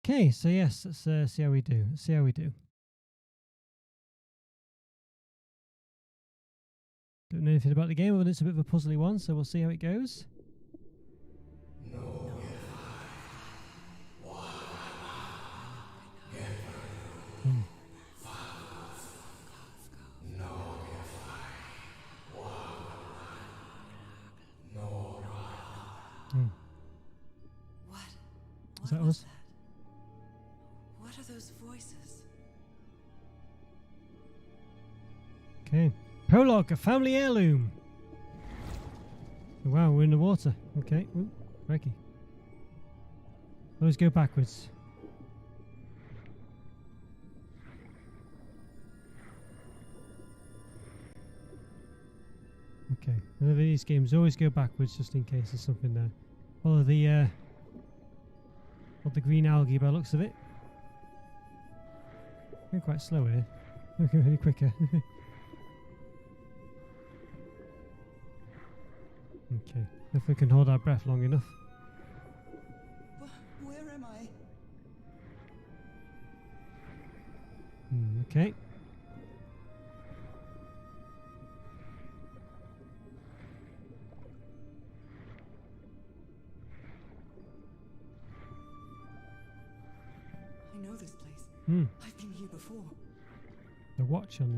Okay, so yes, let's see how we do. Let's see how we do. Don't know anything about the game, but it's a bit of a puzzly one, so we'll see how it goes. Is that us? What are those voices? Okay. Prologue, a family heirloom. Wow, we're in the water. Okay. Ooh, crikey. Always go backwards. Okay. One of these games always go backwards just in case there's something there. Follow the green algae by the looks of it. Going quite slow here. Looking really quicker. Okay. If we can hold our breath long enough. Where am I? Okay. I know this place. I've been here before. The watch on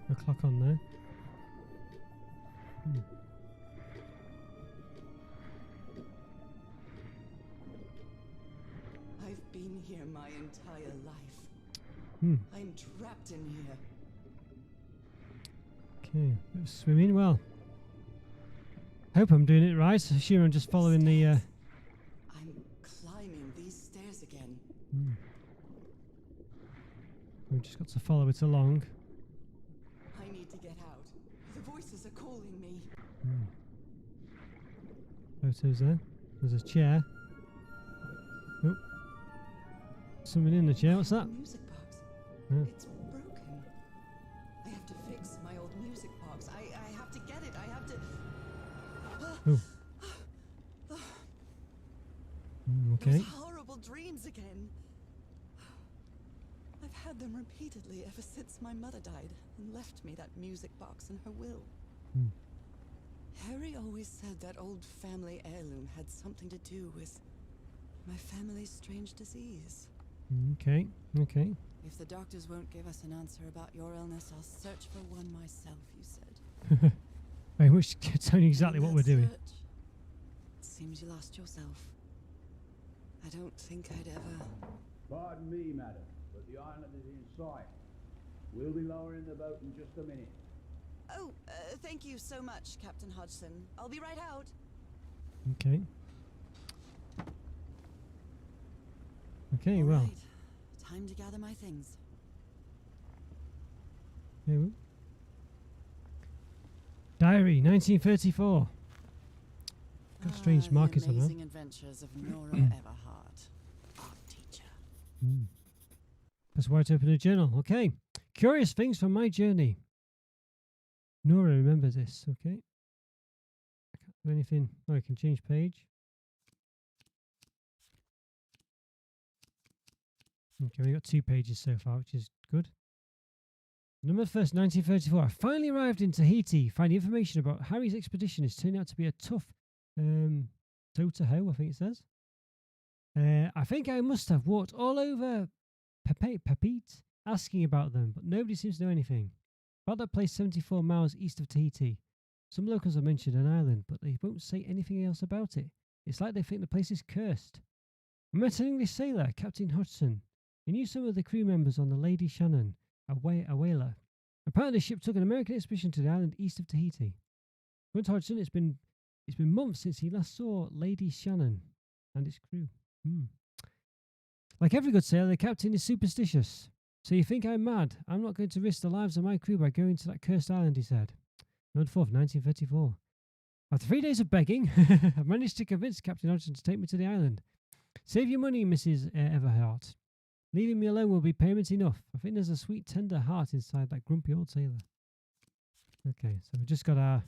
the clock on there. I've been here my entire life. I'm trapped in here. Okay, swimming well. Hope I'm doing it right. Sure, I'm just following the. I'm climbing these stairs again. We've just got to follow it along. I need to get out. The voices are calling me. Photos there. There's a chair. Oh, something in the chair. What's that? Music box. Yeah. It's broken. I have to fix my old music box. I have to get it. I have to. Okay. Those horrible dreams again. I've had them repeatedly ever since my mother died and left me that music box in her will. Harry always said that old family heirloom had something to do with my family's strange disease. Okay. Okay. If the doctors won't give us an answer about your illness, I'll search for one myself, you said. Very much telling you exactly In what that we're doing. search, it seems you lost yourself. I don't think I'd ever... Pardon me, madam, but the island is in sight. We'll be lowering the boat in just a minute. Oh, thank you so much, Captain Hodgson. I'll be right out. Okay. Okay, All well. right. Time to gather my things. Here we- Diary, 1934. Got strange markers on The them. amazing adventures of Nora Everhart, art teacher. That's why to open a journal. Okay. Curious things from my journey. Nora remembers this. Okay. I can't do anything. Oh, I can change page. Okay, we got 2 pages so far, which is good. November 1st, 1934. I finally arrived in Tahiti. Find information about Harry's expedition is turning out to be a tough toe-to-hoe, I think it says. I think I must have walked all over Papete asking about them, but nobody seems to know anything. About that place 74 miles east of Tahiti. Some locals have mentioned an island, but they won't say anything else about it. It's like they think the place is cursed. I met an English sailor, Captain Hodgson. He knew some of the crew members on the Lady Shannon, a whaler. Apparently the ship took an American expedition to the island east of Tahiti. According to Hodgson, it's been months since he last saw Lady Shannon and its crew. Like every good sailor, the captain is superstitious. So you think I'm mad? I'm not going to risk the lives of my crew by going to that cursed island, he said. November 4th, 1934. After 3 days of begging, I've managed to convince Captain Hodgson to take me to the island. Save your money, Mrs. Everhart. Leaving me alone will be payment enough. I think there's a sweet, tender heart inside that grumpy old sailor. Okay, so we've just got our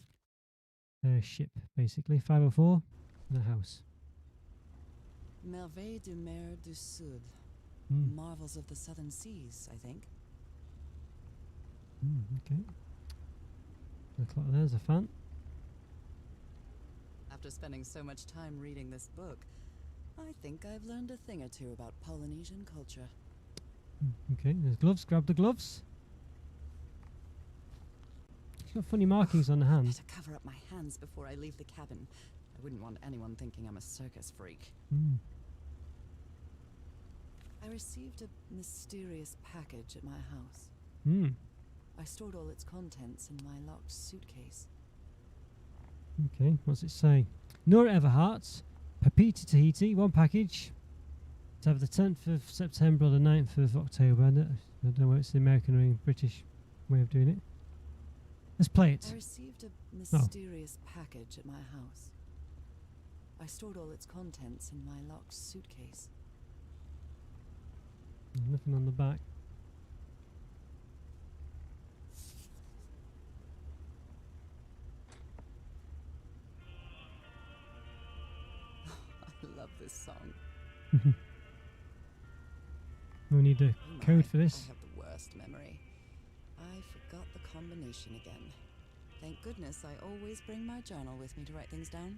ship, basically. 504 and a house. Merveilles de Mer du Sud. Hmm. Marvels of the Southern Seas, I think. Okay. Looks like there's a fan. After spending so much time reading this book, I think I've learned a thing or two about Polynesian culture. Okay, there's gloves. Grab the gloves. She's got funny markings on the hand. Better cover up my hands before I leave the cabin. I wouldn't want anyone thinking I'm a circus freak. Hmm. I received a mysterious package at my house. Hmm. I stored all its contents in my locked suitcase. Okay, what's it say? Nora Everhart, Papita Tahiti, one package. To have the 10th of September or the 9th of October. I don't know whether it's the American or British way of doing it. Let's play it. I received a mysterious package at my house. I stored all its contents in my locked suitcase. Nothing on the back. I love this song. We need a Oh code my, for this. I have the worst memory. I forgot the combination again. Thank goodness I always bring my journal with me to write things down.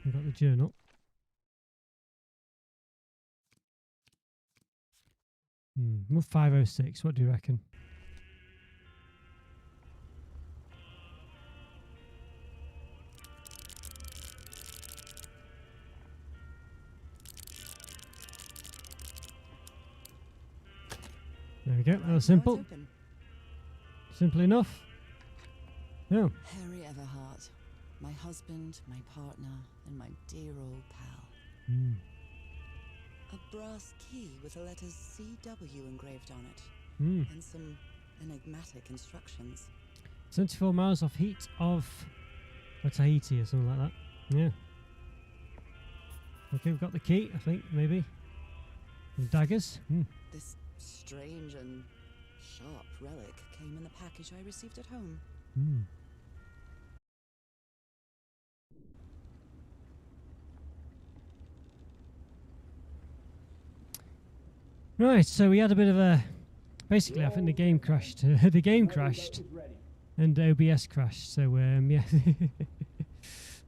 We've got the journal. Well, 506. What do you reckon? There we go. That was simple. Open. Simple enough. Oh. Harry Everhart, my husband, my partner, and my dear old pal. Hmm. A brass key with the letters CW engraved on it, Hmm. and some enigmatic instructions. 74 miles off heat of Tahiti or something like that. Yeah. Okay, we've got the key, I think, maybe. And daggers. This strange and sharp relic came in the package I received at home. Right, so we had a bit of a... Basically, I think the game crashed. The game crashed. And OBS crashed, so yeah.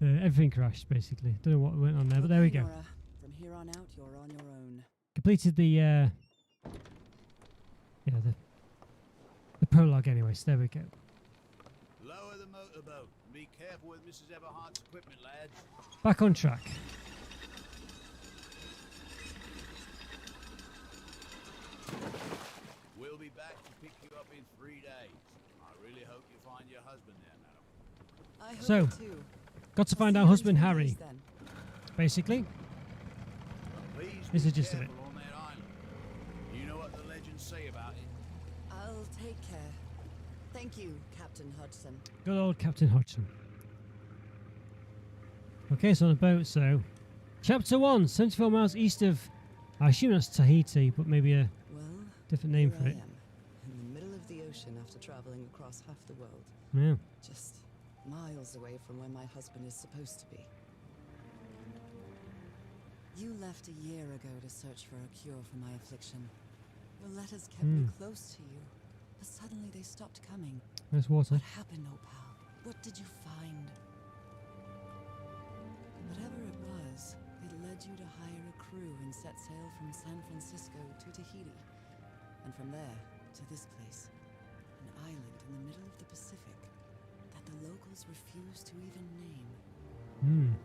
Everything crashed, basically. Don't know what went on there, but there we go. Nora, from here on out, you're on your own. Completed the prologue anyway, so there we go. Lower the motorboat. Be careful with Mrs. Everhart's equipment, lads. Back on track. We'll be back to pick you up in 3 days. I really hope you find your husband there, madam. I hope So, too. got to I'll find see our you in husband 3 Harry, days then. basically. Please This be is just of it. careful on that island. You know what the legends say about it? I'll take care. Thank you, Captain Hodgson. Good old Captain Hodgson. Okay, so on the boat, so... Chapter 1, 74 miles east of... I assume that's Tahiti, but maybe a Well, different name here for I it. am, in the middle of the ocean after traveling across half the world. Yeah. Just miles away from where my husband is supposed to be. You left a year ago to search for a cure for my affliction. Your letters kept me close to you, but suddenly they stopped coming. There's water. What happened, Opal? What did you find? Whatever it was, it led you to hire a crew and set sail from San Francisco to Tahiti, and from there to this place, an island in the middle of the Pacific that the locals refuse to even name.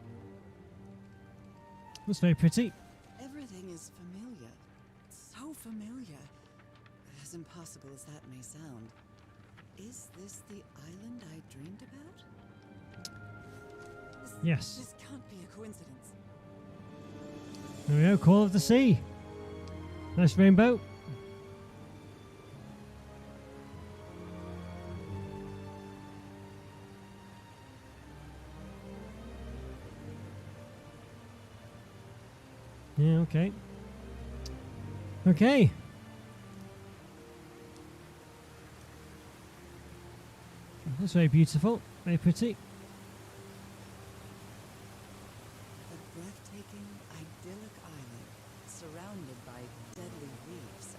That's very pretty. Everything is familiar. So familiar. As impossible as that may sound. Is this the island I dreamed about? Yes. This can't be a coincidence. There we go, Call of the Sea. Nice rainbow. Yeah, okay. Okay. That's very beautiful, very pretty. The breathtaking, idyllic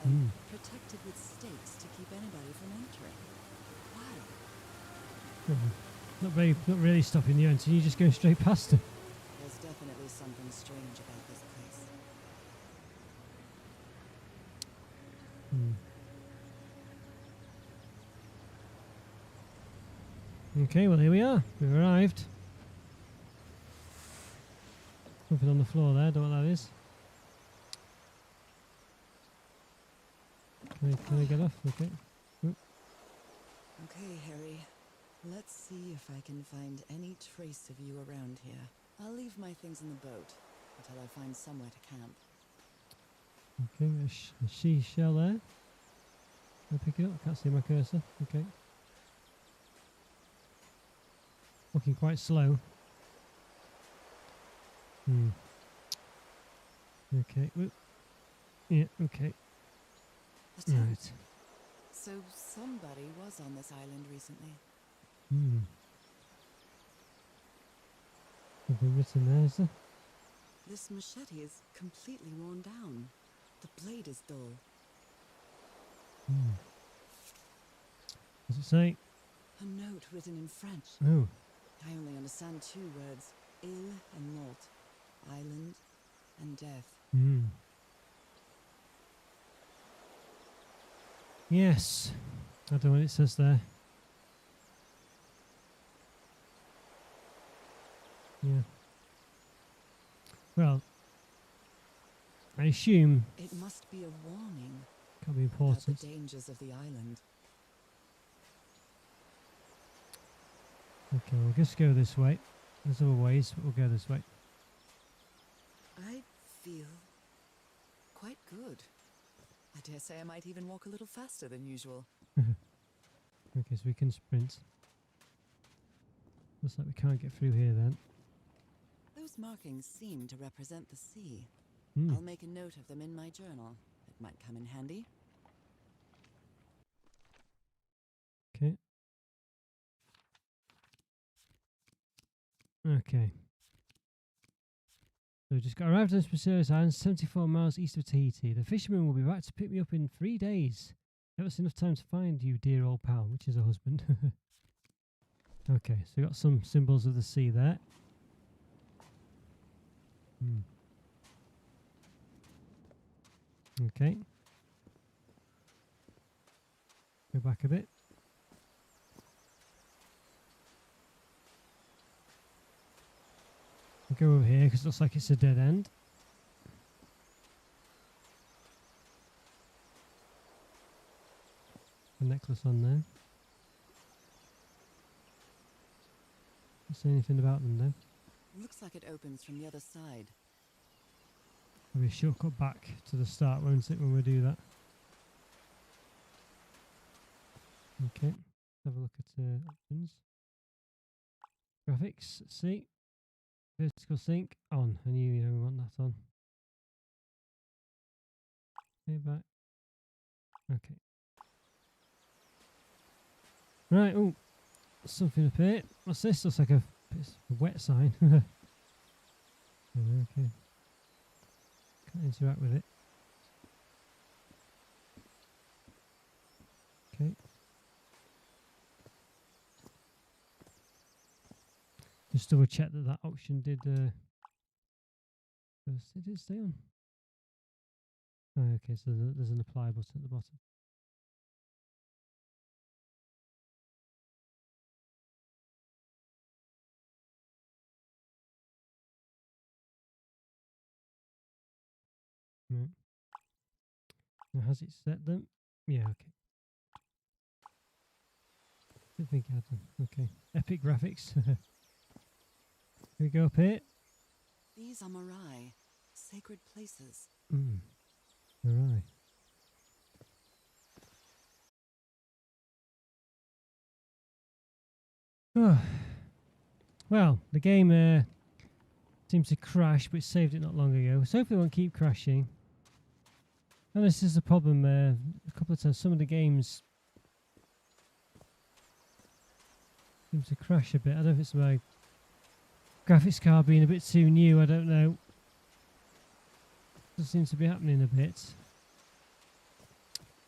and protected with stakes to keep anybody from entering. Why? Not really stopping the entry. You're just going straight past them. There's definitely something strange about this place. Okay, well here we are. We've arrived. Something on the floor there. Don't know what that is. Can I get off? Okay. Okay, Harry. Let's see if I can find any trace of you around here. I'll leave my things in the boat until I find somewhere to camp. Okay, a seashell there. Can I pick it up? I can't see my cursor. Okay. Looking quite slow. Okay. Whoop. Yeah, okay. A tent. Right. So somebody was on this island recently. Something written there, is there? This machete is completely worn down. The blade is dull. Does it say? A note written in French. Oh. I only understand 2 words. Île and mort. Island and death. Yes. I don't know what it says there. Yeah. Well, I assume It must be a warning can't be about important. the dangers of the island. Okay, we'll just go this way. There's other ways, but we'll go this way. I feel quite good. I dare say I might even walk a little faster than usual. Okay, so we can sprint. Looks like we can't get through here then. Those markings seem to represent the sea. I'll make a note of them in my journal. It might come in handy. Okay. Okay. So we just got arrived on this mysterious island, 74 miles east of Tahiti. The fisherman will be back to pick me up in 3 days. Give us enough time to find you, dear old pal, which is a husband. Okay, so we got some symbols of the sea there. Okay. Go back a bit. We'll go over here because it looks like it's a dead end. A necklace on there. Don't say anything about them then. Looks like it opens from the other side. Maybe a shortcut back to the start, won't it, when we do that? Okay, have a look at options. Graphics, let's see. Vertical sync on. I knew we want that on. Okay, back. Okay. Right, oh, something up here. What's this? Looks like a wet sign. Okay. Can't interact with it. Okay. Just double check that option did. Did it stay on? Oh, okay, so there's an apply button at the bottom. Right. Now, has it set them? Yeah, okay. Didn't think it had them. Okay. Epic graphics. Here we go up here. These are Morai, sacred places. Alright. Oh. Well, the game seems to crash, but it saved it not long ago. So hopefully it won't keep crashing. And this is the problem. A couple of times, some of the games seem to crash a bit. I don't know if it's my graphics card being a bit too new. I don't know. It seems to be happening a bit.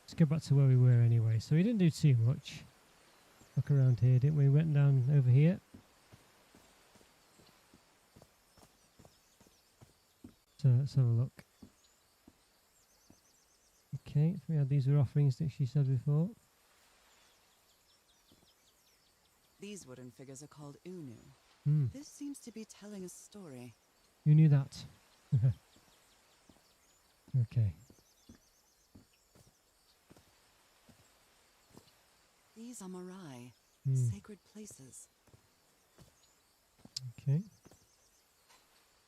Let's go back to where we were anyway. So we didn't do too much. Look around here, didn't we? Went down over here. So let's have a look. Okay, so we had these were offerings that she said before. These wooden figures are called Unu. Hmm. This seems to be telling a story. You knew that. Okay. These are Marae, Hmm. sacred places. Okay.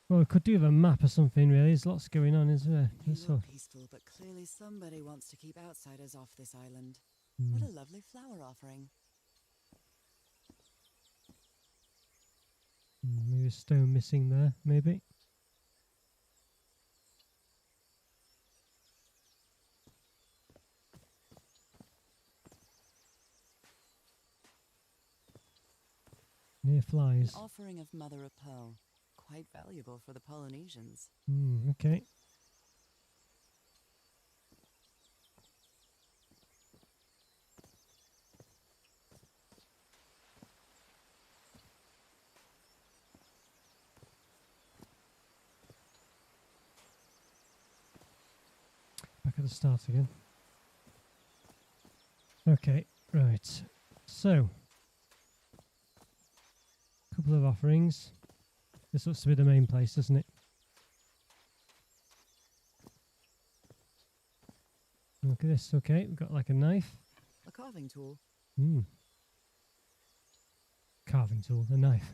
Well, we could do a map or something, really. There's lots going on, isn't there? They That's look all. peaceful, but clearly somebody wants to keep outsiders off this island. Hmm. What a lovely flower offering. Maybe a stone missing there, maybe. Near flies. An offering of mother of pearl. Quite valuable for the Polynesians. Okay. Back at the start again. Okay, right. So, couple of offerings. This looks to be the main place, doesn't it? Look at this. Okay, we've got like a knife. A carving tool. Carving tool, a knife.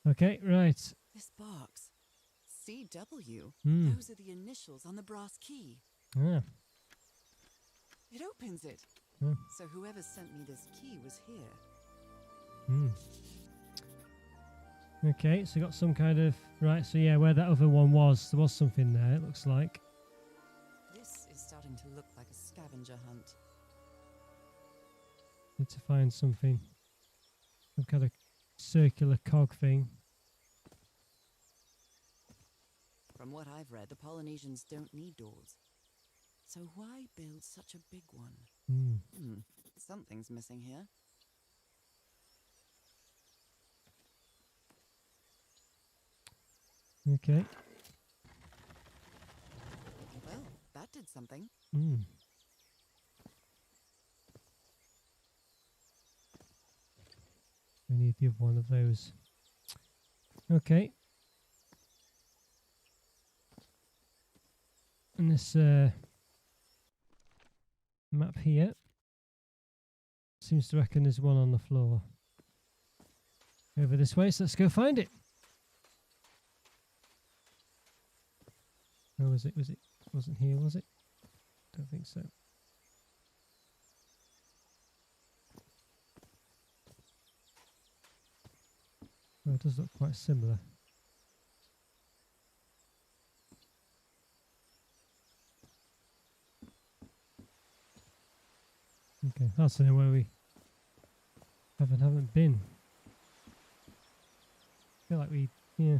Okay, right. This box. CW. Hmm. Those are the initials on the brass key. Ah. It opens it. Oh. So whoever sent me this key was here. Hmm. Okay, so got some kind of right. So yeah, where that other one was, there was something there. It looks like. This is starting to look like a scavenger hunt. Need to find something. Some kind of circular cog thing. From what I've read, the Polynesians don't need doors. So why build such a big one? Something's missing here. Okay. Well, that did something. We need the other one of those. Okay. And this map here seems to reckon there's one on the floor. Over this way, so let's go find it. Oh, was it? Wasn't here, was it? Don't think so. Well, it does look quite similar. Okay, that's anywhere we haven't been. Feel like we, yeah.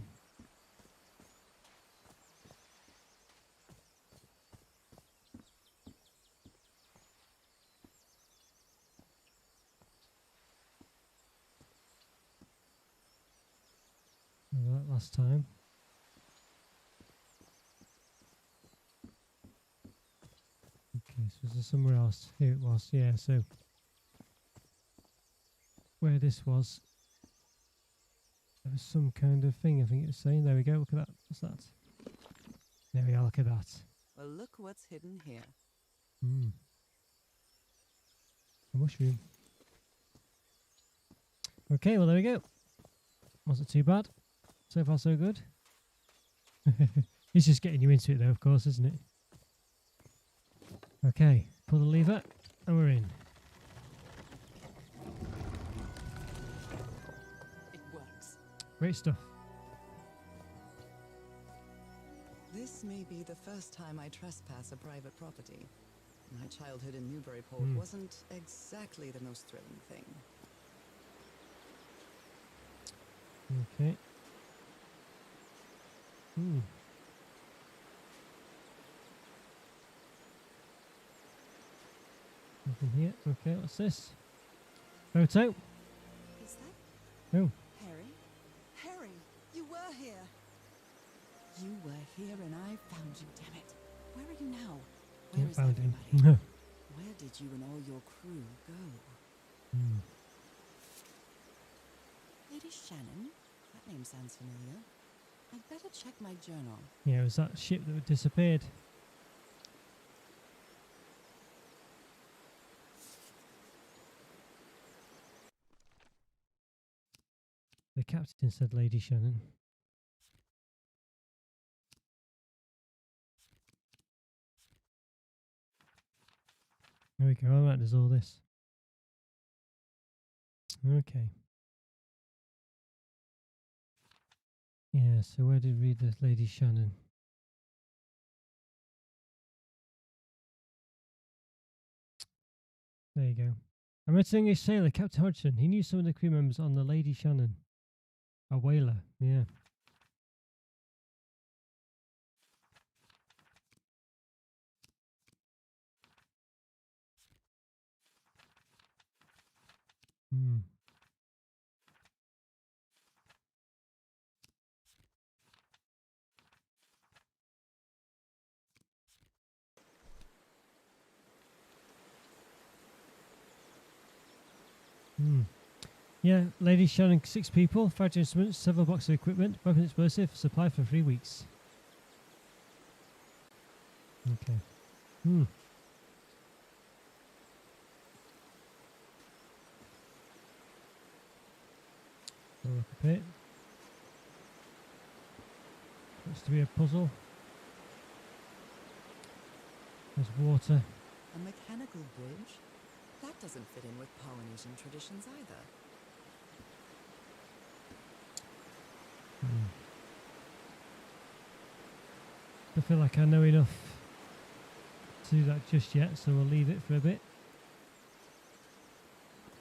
Remember that last time. Okay, so is there somewhere else? Here it was, yeah, so where this was, there was some kind of thing, I think it was saying. There we go, look at that. What's that? There we are, look at that. Well, look what's hidden here. A mushroom. Okay, well there we go. Wasn't too bad. So far so good. It's just getting you into it though, of course, isn't it? Okay, pull the lever and we're in. It works. Great stuff. This may be the first time I trespass a private property. My childhood in Newburyport wasn't exactly the most thrilling thing. Okay. Nothing here. Okay, what's this? Photo. Is that Oh, Harry? Harry, you were here. You were here and I found you, damn it. Where are you now? Where I is found everybody? him. Where did you and all your crew go? Hmm. Lady Shannon? That name sounds familiar. I'd better check my journal. Yeah, it was that ship that disappeared. The captain said Lady Shannon. There we go. All right, there's all this. Okay. Yeah, so where did we read this Lady Shannon? There you go. I met an English sailor, Captain Hodgson. He knew some of the crew members on the Lady Shannon. A whaler, yeah. Hmm. Hmm. Yeah, Lady Shannon, 6 people, 5 instruments, several boxes of equipment, weapon explosive, supply for 3 weeks. Okay. Hmm. We'll look a bit. Looks to be a puzzle. There's water. A mechanical bridge? That doesn't fit in with Polynesian traditions either. Hmm. I feel like I know enough to do that just yet, so we'll leave it for a bit.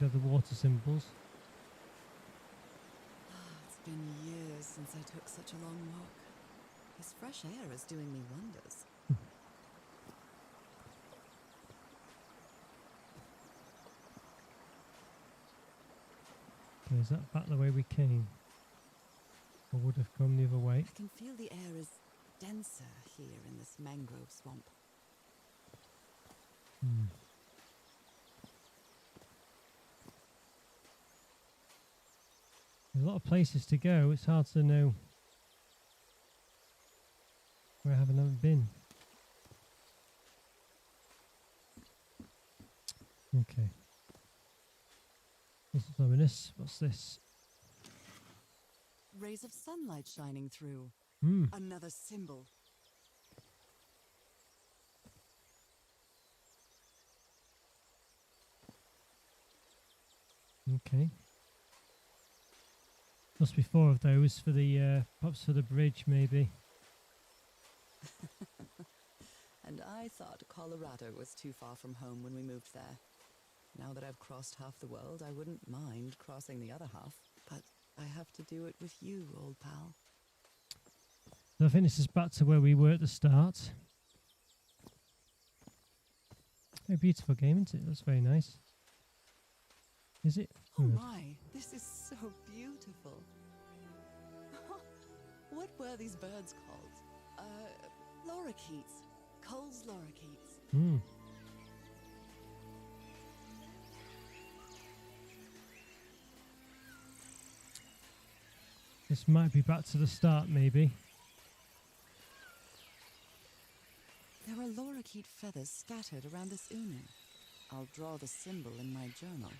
We have the water symbols. It's been years since I took such a long walk. This fresh air is doing me wonders. Okay, is that back the way we came? Or would have come the other way? I can feel the air is denser here in this mangrove swamp. Hmm. There's a lot of places to go. It's hard to know where I haven't been. Okay. This is ominous. What's this? Rays of sunlight shining through. Hmm. Another symbol. Okay. Must be 4 of those for the perhaps for the bridge, maybe. And I thought Colorado was too far from home when we moved there. Now that I've crossed half the world, I wouldn't mind crossing the other half. But I have to do it with you, old pal. So I think this is back to where we were at the start. A beautiful game, isn't it? That's very nice. Is it? Oh Good. my, this is so beautiful. What were these birds called? Lorikeets. Cole's lorikeets. Hmm. This might be back to the start, maybe. There are lorikeet feathers scattered around this unu. I'll draw the symbol in my journal.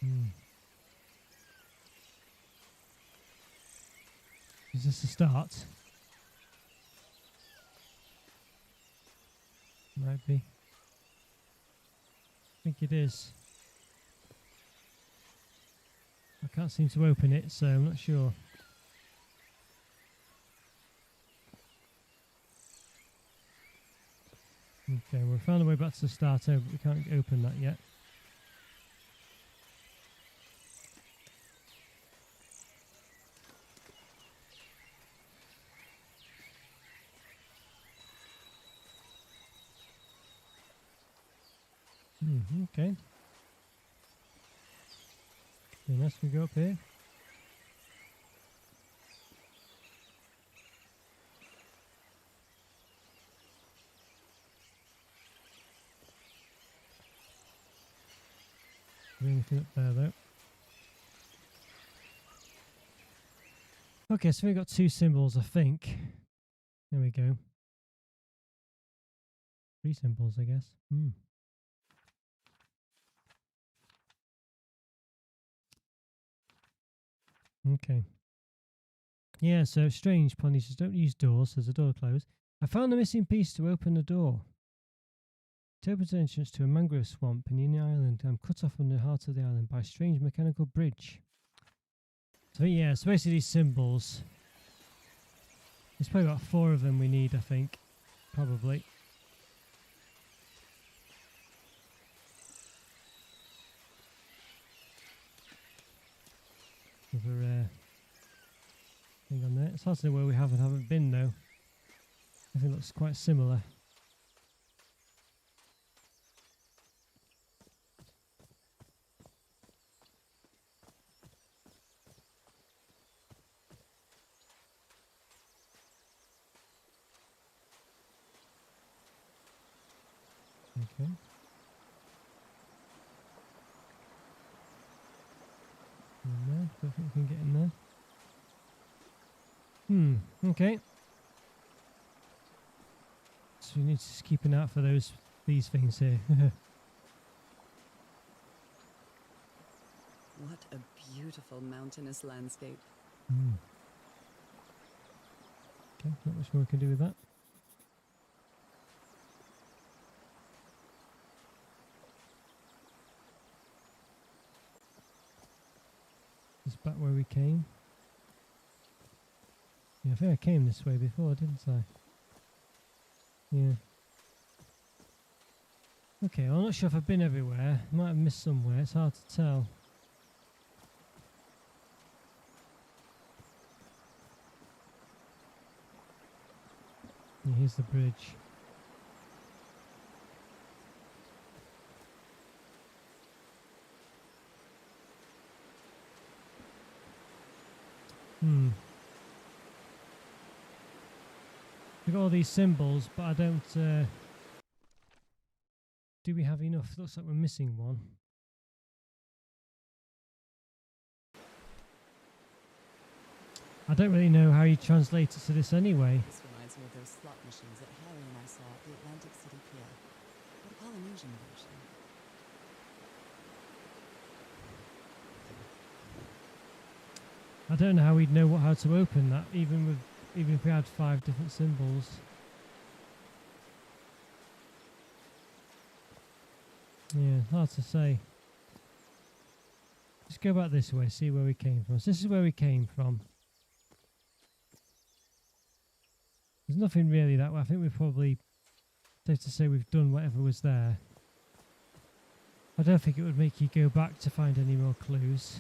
Hmm. Is this the start? Might be. I think it is. I can't seem to open it, so I'm not sure. Okay, we've found a way back to the start, but we can't open that yet. Okay. Unless we go up here. Anything up there though? Okay, so we got 2 symbols, I think. There we go. 3 symbols, I guess. Okay. Yeah, so strange. Pony says, don't use doors. There's a door closed. I found the missing piece to open the door. It opens the entrance to a mangrove swamp in the island. I'm cut off from the heart of the island by a strange mechanical bridge. So yeah, so basically these symbols. There's probably about 4 of them we need, I think. Probably. Another thing on there. It's hard to know where we haven't been though. Everything looks quite similar. Okay. In there. Don't think we can get in there. Okay. So we need to just keep an eye out for these things here. What a beautiful mountainous landscape. Okay, not much more we can do with that. Just back where we came. Yeah, I think I came this way before, didn't I? Yeah. Okay, well, I'm not sure if I've been everywhere. I might have missed somewhere. It's hard to tell. Yeah, here's the bridge. We've got all these symbols, but I don't... do we have enough? Looks like we're missing one. I don't really know how you translate it to this anyway. This reminds me of those slot machines that Harry and I saw at the Atlantic City Pier. The Polynesian version. I don't know how we'd know how to open that, even if we had 5 different symbols. Yeah, hard to say. Let's go back this way, see where we came from. So this is where we came from. There's nothing really that way. I think we've probably, safe to say, we've done whatever was there. I don't think it would make you go back to find any more clues.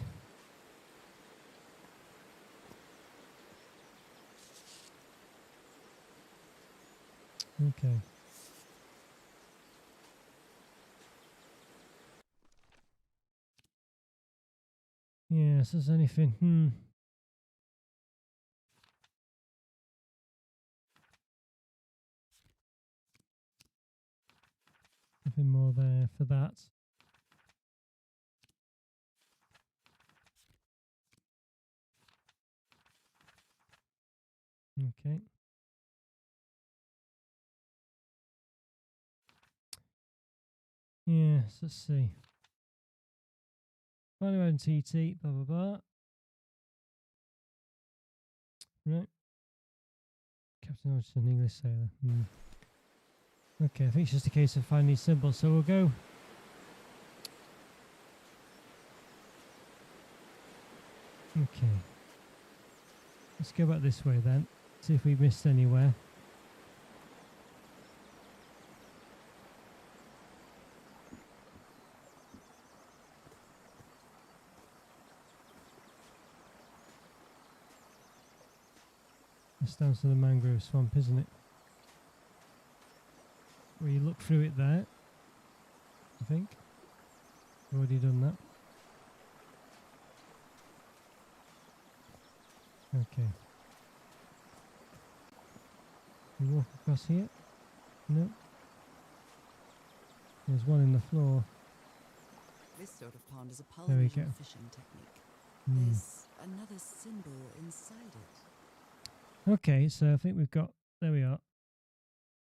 Okay. Yeah, so there's anything. Nothing more there for that. Okay. Yes, let's see. Find our own TT, blah blah blah. Right. Captain Hodgson, English sailor. Okay, I think it's just a case of finding these symbols, so we'll go. Okay. Let's go back this way then. See if we missed anywhere. It's down to the mangrove swamp, isn't it? Where you look through it there. think. Already done that. Okay. We walk across here. No. There's one in the floor. This sort of pond is a There we Polynesian go. fishing technique. Hmm. There's another symbol inside it. Okay, so I think we've got... There we are.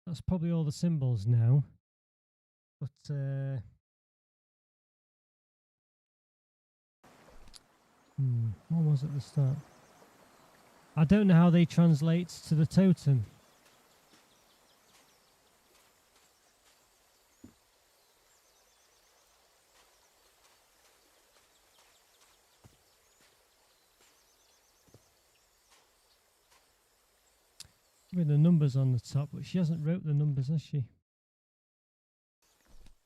That's probably all the symbols now. But, what was at the start? I don't know how they translate to the totem. With the numbers on the top, but she hasn't wrote the numbers, has she?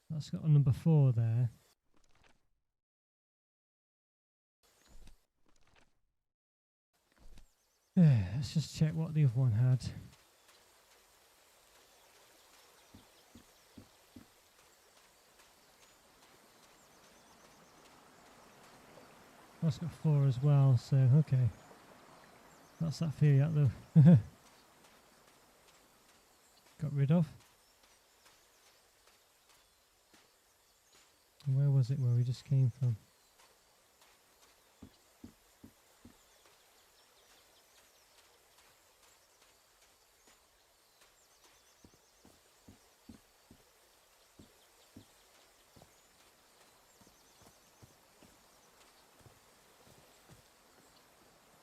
That's got a number 4 there. Let's just check what the other one had. That's got 4 as well, so okay. That's that theory out though. Got rid of. Where was it where we just came from?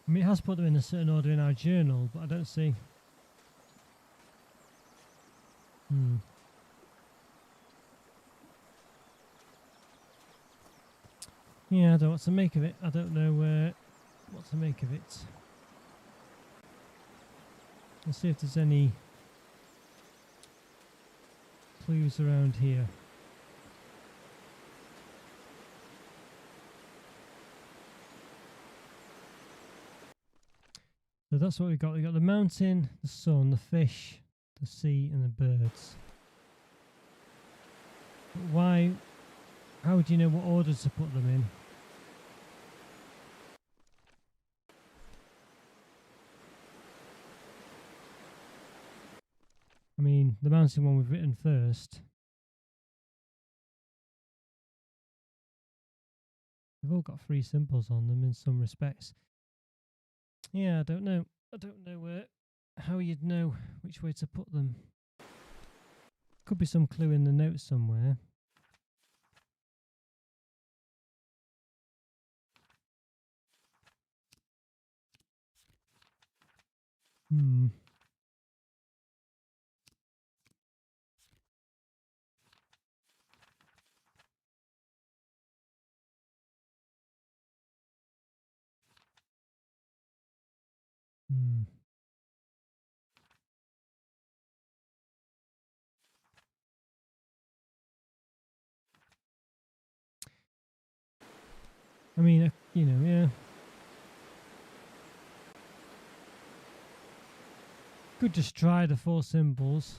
I mean, it has put them in a certain order in our journal, but I don't see. Yeah, I don't know what to make of it. I don't know what to make of it. Let's see if there's any clues around here. So that's what we've got. We've got the mountain, the sun, the fish, the sea, and the birds. But why? How would you know what order to put them in? I mean, the mountain one we've written first. They've all got 3 symbols on them in some respects. Yeah, I don't know. I don't know how you'd know which way to put them. Could be some clue in the notes somewhere. I mean, you know, yeah. Could just try the 4 symbols.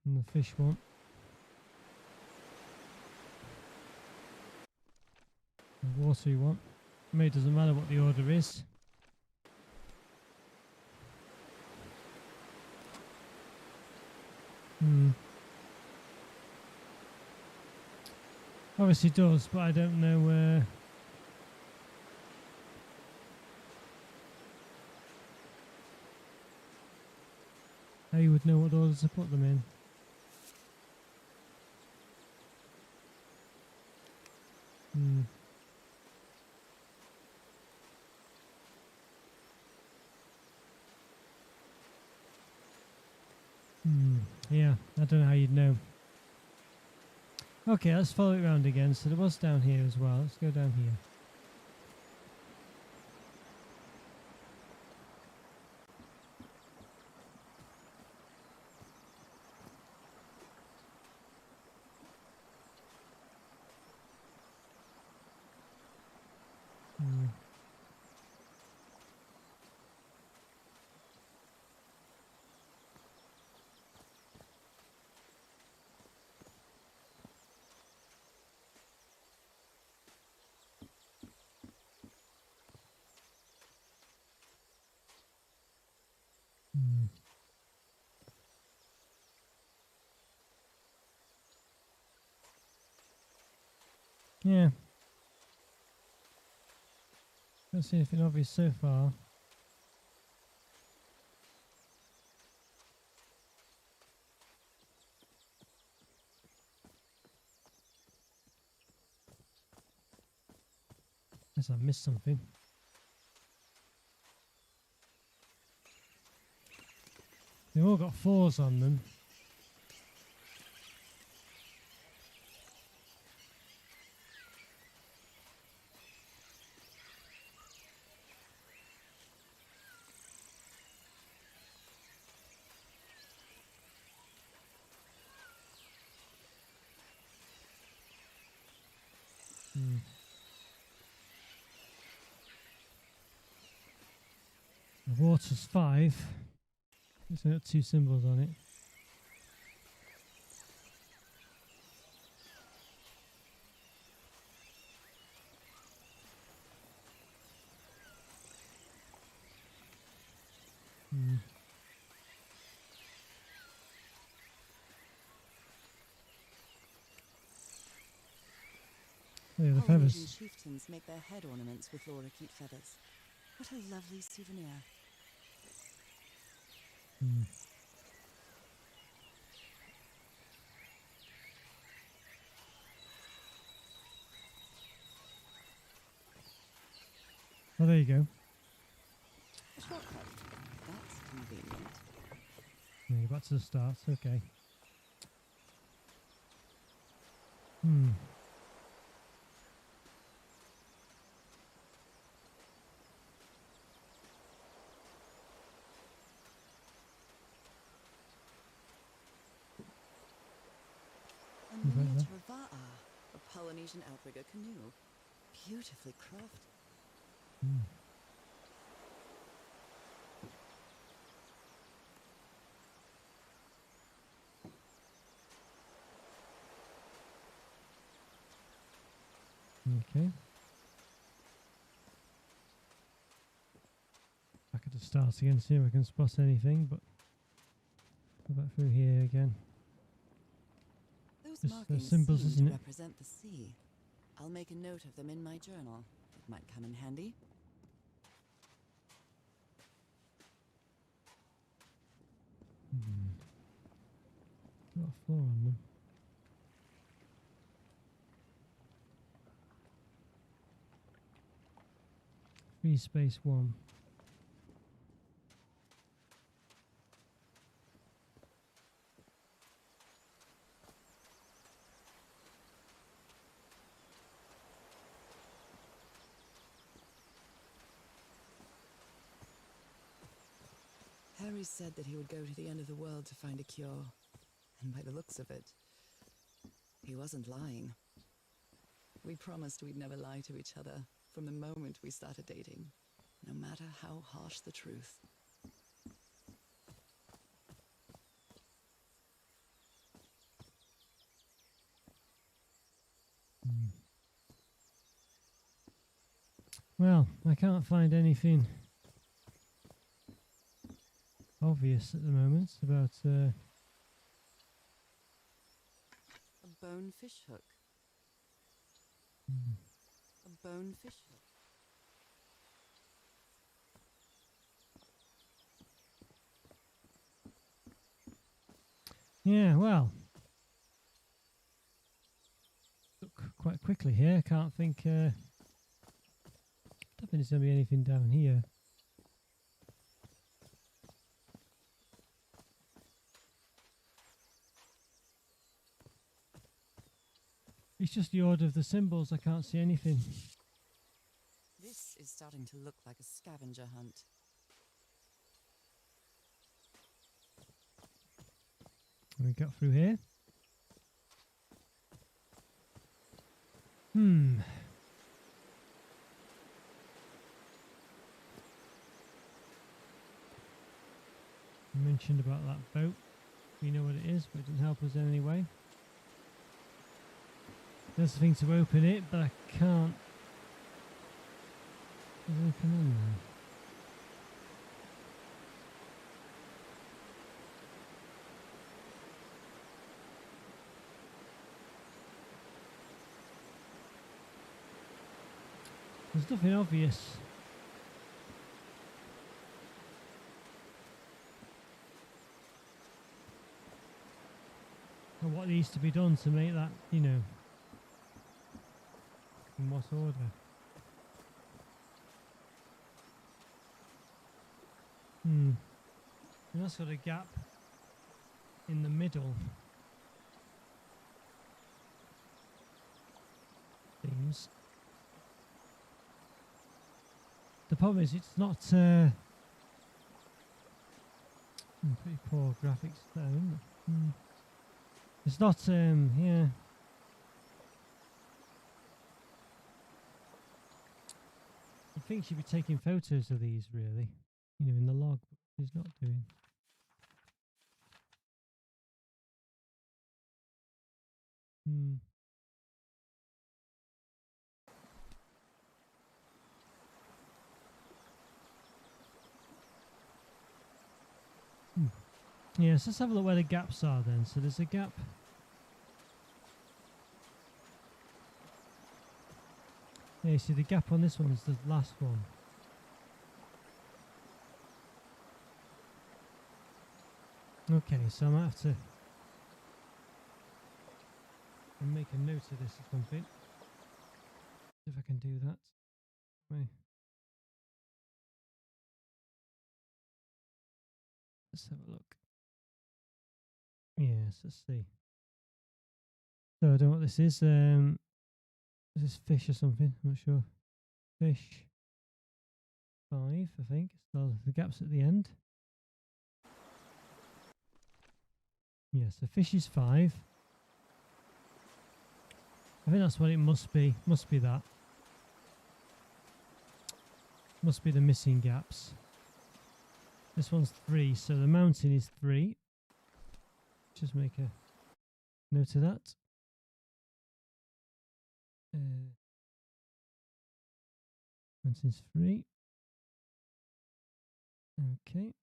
And the fish one. The watery one. I mean, it doesn't matter what the order is. Obviously does, but I don't know how you would know what order to put them in. Yeah, I don't know how you'd know. Okay, let's follow it around again. So there was down here as well. Let's go down here. Yeah. Don't see anything obvious so far. Unless I missed something. They've all got 4s on them. The water's 5. It's got 2 symbols on it. Oh, yeah, the Polynesian feathers. chieftains make their head ornaments with lorikeet feathers. What a lovely souvenir. Oh, there you go. A shortcut. That's convenient. Yeah, you're back to the start. Okay. A Right there. miniature va'a, a Polynesian outrigger canoe. Beautifully crafted. Okay. Back at the start again, see if I can spot anything, but go back through here again. Those Just, markings symbols, seem isn't to it? represent the sea. I'll make a note of them in my journal. It might come in handy. Got a 4 on them. Free space 1. Harry said that he would go to the end of the world to find a cure. And by the looks of it, he wasn't lying. We promised we'd never lie to each other from the moment we started dating, no matter how harsh the truth. Well, I can't find anything obvious at the moment about A bone fish hook. A bone fish hook. yeah, well, look quite quickly here. Can't think don't think there's going to be anything down here. It's just the order of the symbols. I can't see anything. This is starting to look like a scavenger hunt. We got through here. I mentioned about that boat. We know what it is, but it didn't help us in any way. There's the thing to open it, but I can't. There's anything on there. There's nothing obvious. And what needs to be done to make that, you know, in what order? And that's got a gap in the middle. Seems. The problem is it's not pretty poor graphics there, isn't it? It's not yeah. I think she'd be taking photos of these really, you know, in the log, but she's not doing. Yes, let's have a look where the gaps are then. So there's a gap. Yeah, you see the gap on this one is the last one. Okay, so I might have to make a note of this at some point. See if I can do that. Right. Let's have a look. Yes, let's see. So I don't know what this is. Is this fish or something? I'm not sure. Fish 5, I think. So the gap's at the end. Yes, the fish is 5. I think that's what it must be. Must be that. Must be the missing gaps. This one's 3, so the mountain is 3. Just make a note of that. Mountain's 3. Okay.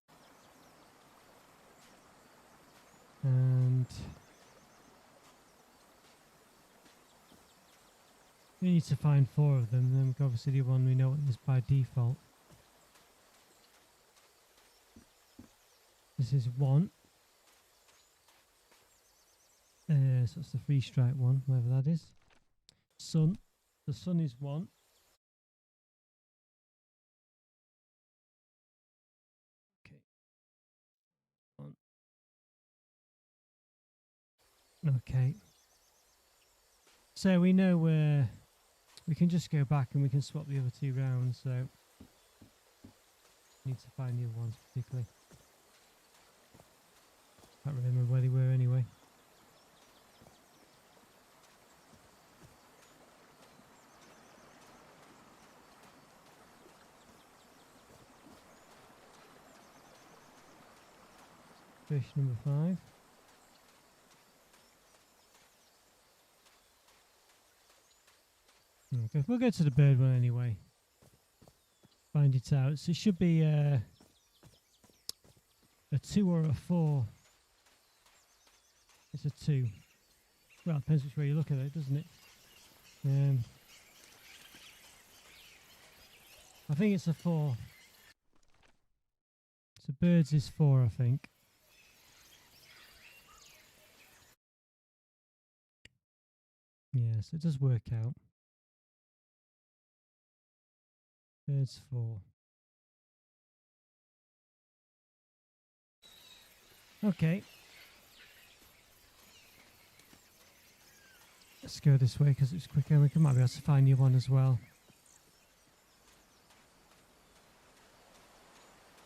And we need to find 4 of them. Then obviously the one we know what is by default. This is 1. So it's the 3 stripe one, whatever that is. Sun. The sun is 1. Okay. 1. Okay. So we know where we can just go back and we can swap the other 2 rounds. So need to find the other ones particularly. Can't really remember where they were anyway. Fish number 5. Okay, we'll go to the bird one anyway. Find it out. So it should be a 2 or a 4. It's a 2. Well, it depends which way you look at it, doesn't it? I think it's a 4. So birds is 4, I think. Yes, it does work out. Birds 4. Okay. Let's go this way because it's quicker. We might be able to find you one as well.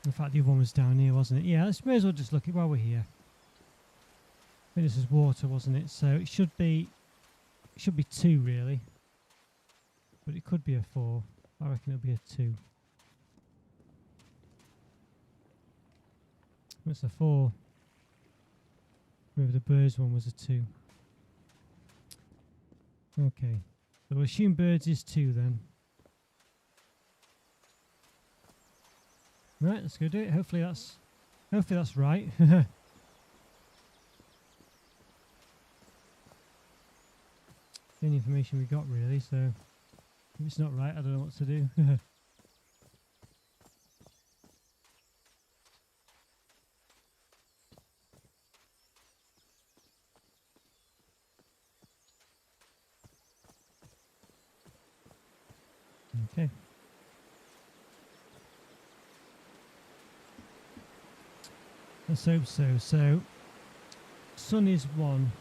In fact, the other one was down here, wasn't it? Yeah, let's may as well just look at while we're here. I think this is water, wasn't it? So it should be 2 really, but it could be a 4. I reckon it'll be a 2. It's a 4. Maybe the birds one was a 2. Okay, so we'll assume birds is 2 then. Right, let's go do it. Hopefully that's right. The only information we got really, so If it's not right, I don't know what to do. Okay. Let's hope so. So, sun is 1.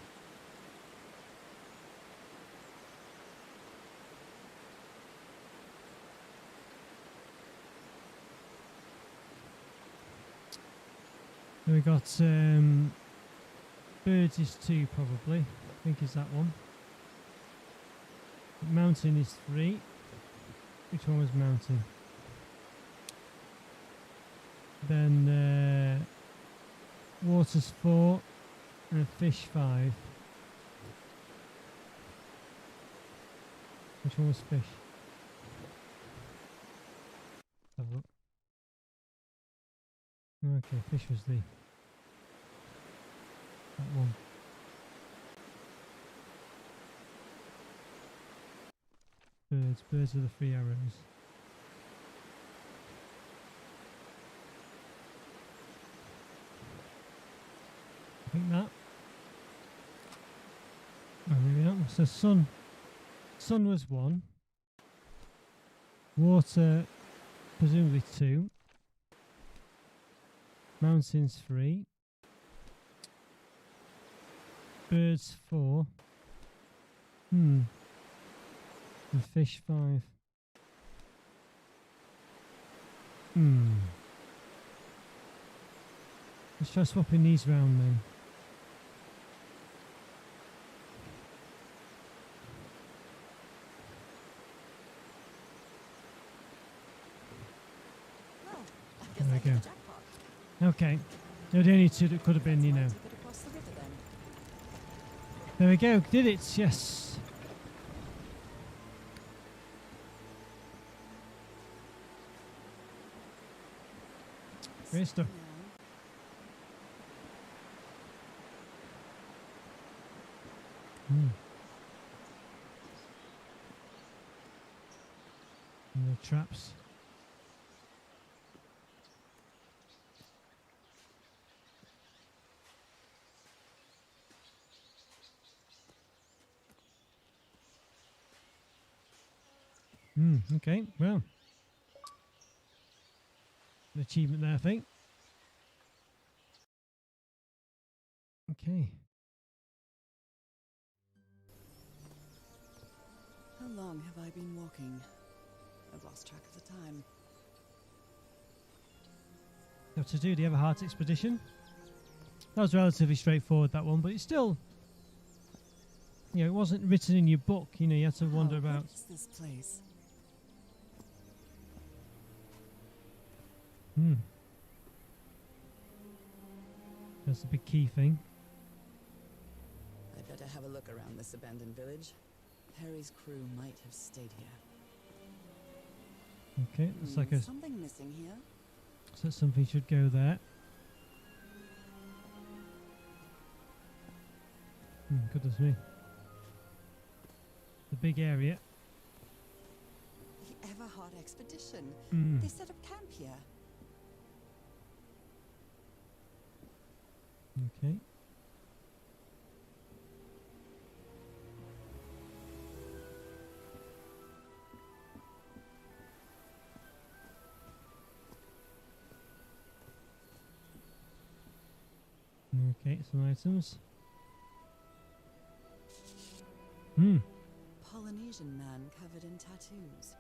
Then we got birds is 2 probably. I think is that one. Mountain is 3. Which one was mountain? Then water's 4 and fish 5. Which one was fish? Have a look. Okay, fish was that one. Birds are the 3 arrows. I think that. Oh, maybe not. So sun was 1. Water, presumably 2. Mountains 3. Birds 4. And fish 5. Let's try swapping these round then. Well, I guess There we I hit go. the jackpot. Okay. They're the only 2 that could have been, you know. That's why I took it across the river then. There we go. Did it? Yes. Great stuff. And the traps. Okay, well. An achievement there, I think. Okay. How long have I been walking? I've lost track of the time. What to do? The Everheart expedition. That was relatively straightforward, that one, but it's still, you know, it wasn't written in your book. You know, you had to wonder about. What is this place? That's the big key thing. I'd better have a look around this abandoned village. Harry's crew might have stayed here. Okay, looks like a, something missing here. so something should go there. Goodness me. The big area. The Everheart expedition. Mm. They set up camp here. Okay. Okay, some items. Polynesian man covered in tattoos.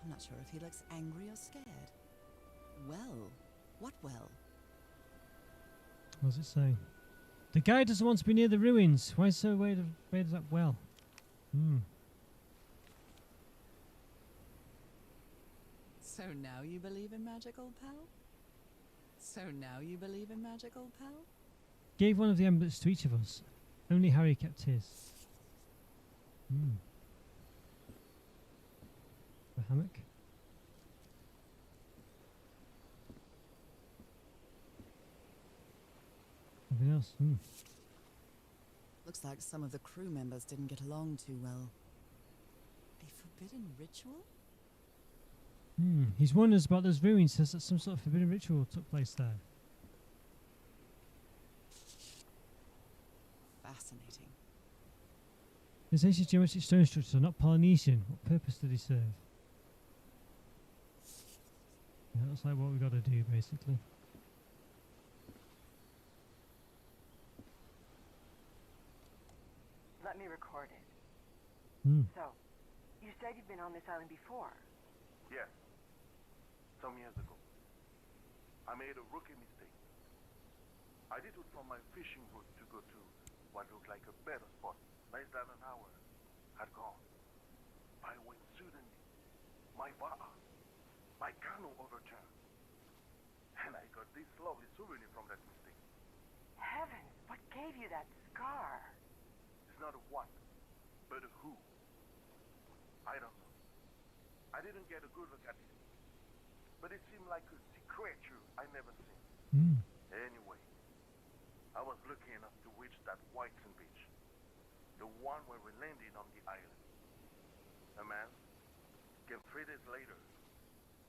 I'm not sure if he looks angry or scared. Well, what well? What does it say? The guy doesn't want to be near the ruins. Why so afraid of that well? So now you believe in magic, old pal? So now you believe in magic, old pal? Gave one of the amulets to each of us. Only Harry kept his. A hammock. Nothing else. Looks like some of the crew members didn't get along too well. A forbidden ritual? He's wonders about those ruins. Says that some sort of forbidden ritual took place there. Fascinating. This ancient geometric stone structure, not Polynesian. What purpose did he serve? Yeah, that's like what we got to do, basically. Let me record it. So, you said you've been on this island before. Yes. Some years ago. I made a rookie mistake. I detoured from my fishing route to go to what looked like a better spot. Less than an hour had gone. By when suddenly, my canoe overturned. And I got this lovely souvenir from that mistake. Heavens, what gave you that scar? It's not a what, but a who. I don't know. I didn't get a good look at it. But it seemed like a sea creature I never seen. Anyway, I was lucky enough to reach that white sand beach. The one where we landed on the island. A man came 3 days later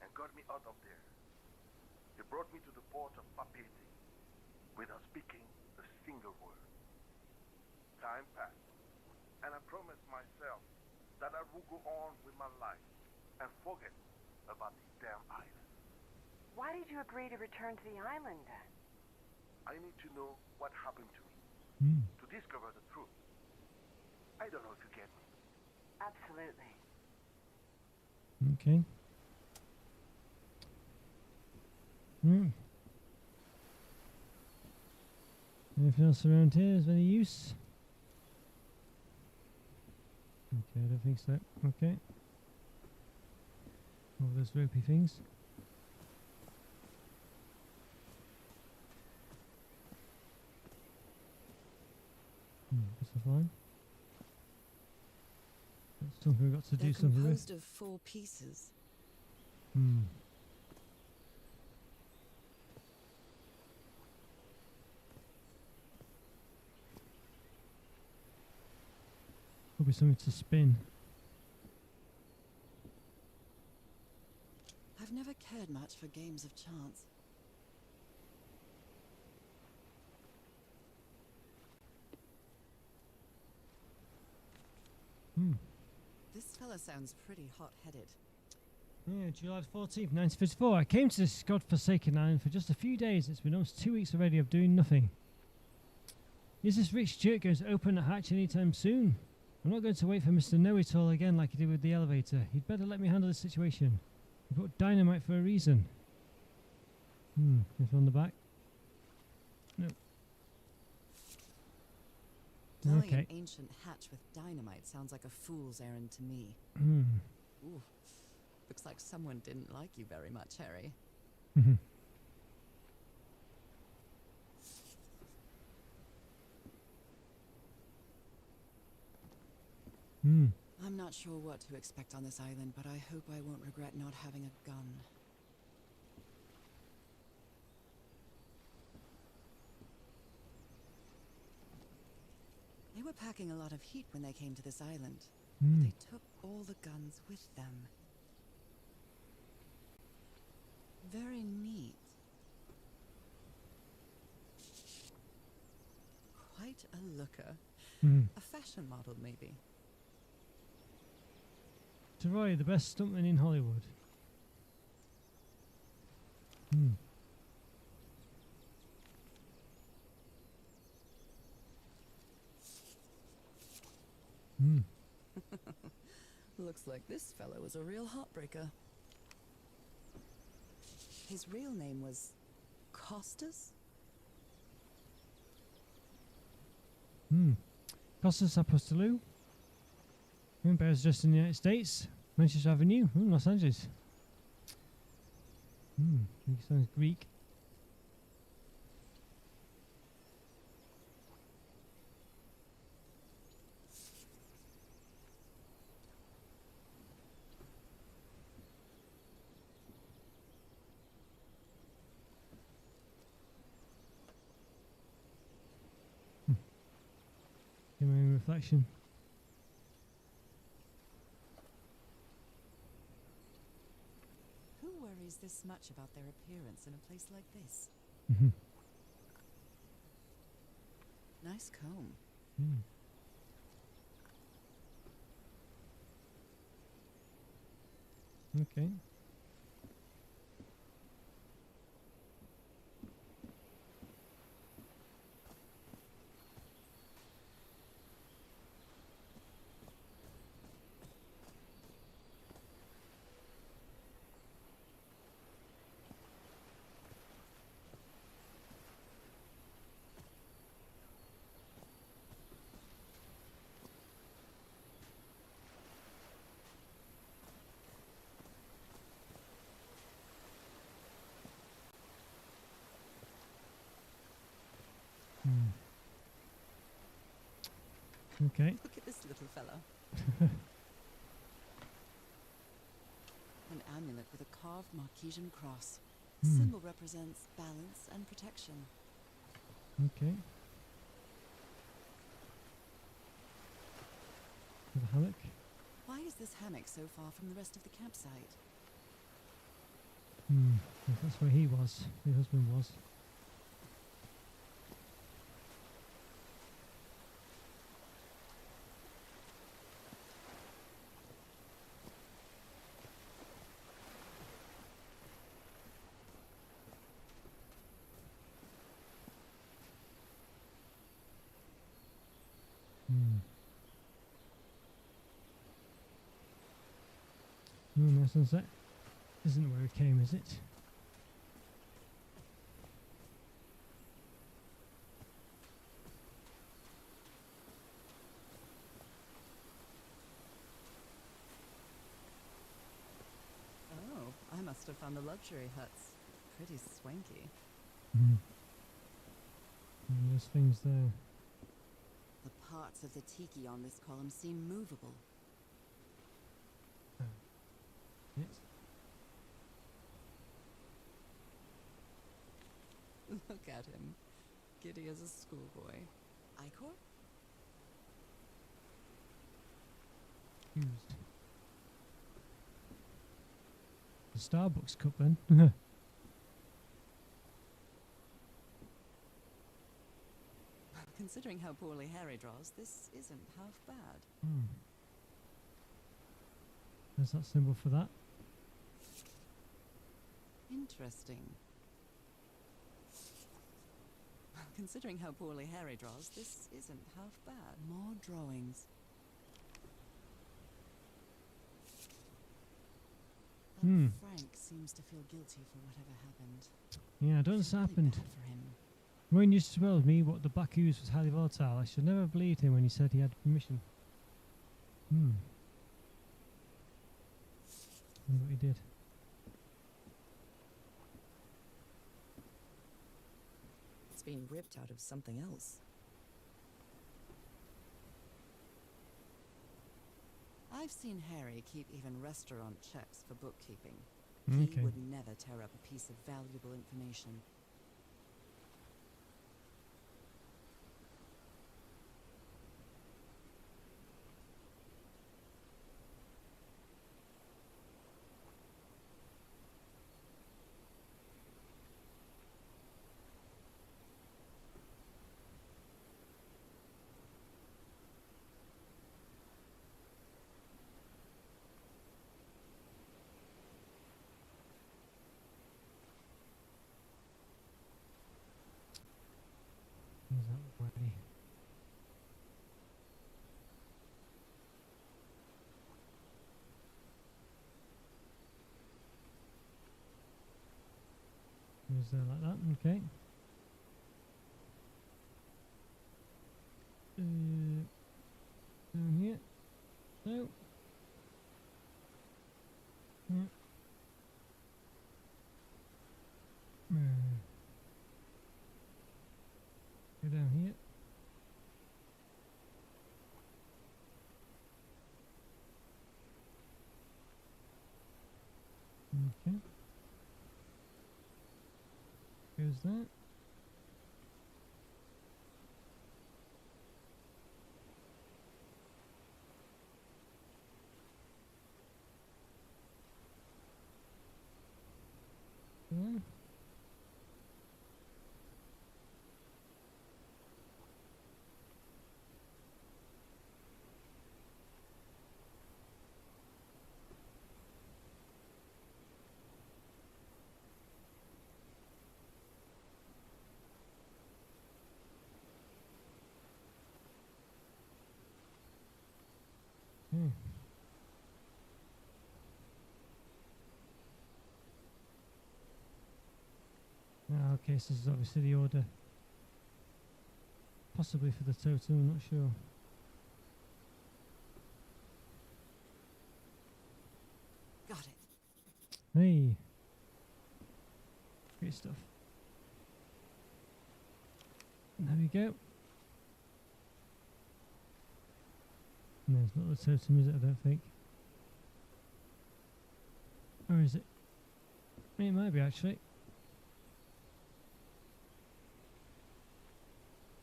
and got me out of there. He brought me to the port of Papeete without speaking a single word. Time passed, and I promised myself that I would go on with my life and forget about this damn island. Why did you agree to return to the island then? I need to know what happened to me, to discover the truth. I don't know if you get me. Absolutely. Okay. Anything else around here is of any use? Okay, I don't think so. Okay. Oh, those ropey things. Butterfly. That's something we've got to They're do something with. composed of 4 pieces. Could be something to spin. I've never cared much for games of chance. This fella sounds pretty hot-headed. Yeah, July 14th, 1954. I came to this godforsaken island for just a few days. It's been almost 2 weeks already of doing nothing. Is this rich jerk going to open the hatch anytime soon? I'm not going to wait for Mr. Know-It-All again like he did with the elevator. He'd better let me handle the situation. He put dynamite for a reason. Anything on the back? No. Blowing Okay. an ancient hatch with dynamite sounds like a fool's errand to me. Ooh, looks like someone didn't like you very much, Harry. I'm not sure what to expect on this island, but I hope I won't regret not having a gun. They were packing a lot of heat when they came to this island, but they took all the guns with them. Very neat. Quite a looker. A fashion model, maybe. To Roy, the best stuntman in Hollywood. Looks like this fellow was a real heartbreaker. His real name was Costas? Costas Apostolou. Bears just in the United States. Manchester Avenue. Los Angeles. Sounds Greek. Give my own reflection. worries this much about their appearance in a place like this. Mhm. Nice comb. Mm. Okay. Mm. Okay. Look at this little fella. An amulet with a carved Marquesian cross. The Hmm. symbol represents balance and protection. Okay. With a hammock. Why is this hammock so far from the rest of the campsite? Hmm. Yes, that's where he was. Your husband was. Hmm. Oh, no sunset. Isn't where it came, is it? Oh, I must have found the luxury huts. Pretty swanky. Hmm. And there's things there. The parts of the tiki on this column seem movable. Yes. Look at him. Giddy as a schoolboy. Icor? Used. The Starbucks cup then. Considering how poorly Harry draws, this isn't half bad. Hmm. There's that symbol for that. Interesting. Considering how poorly Harry draws, this isn't half bad. More drawings. But Hmm. Frank seems to feel guilty for whatever happened. Yeah, I don't know what's Feel really happened. bad for him. When you told me what the black ooze was highly volatile, I should never have believed him when he said he had permission. Hmm. I wonder what he did. It's been ripped out of something else. I've seen Harry keep even restaurant checks for bookkeeping. He Okay. would never tear up a piece of valuable information. Is that ready? Is there like that? Okay. Down here. No. Yeah. Go down here. Okay. Goes that. guess this is obviously the order. Possibly for the totem, I'm not sure. Got it. Hey. Great stuff. There we go. No, it's not the totem, is it? I don't think. Or is it? It might be actually.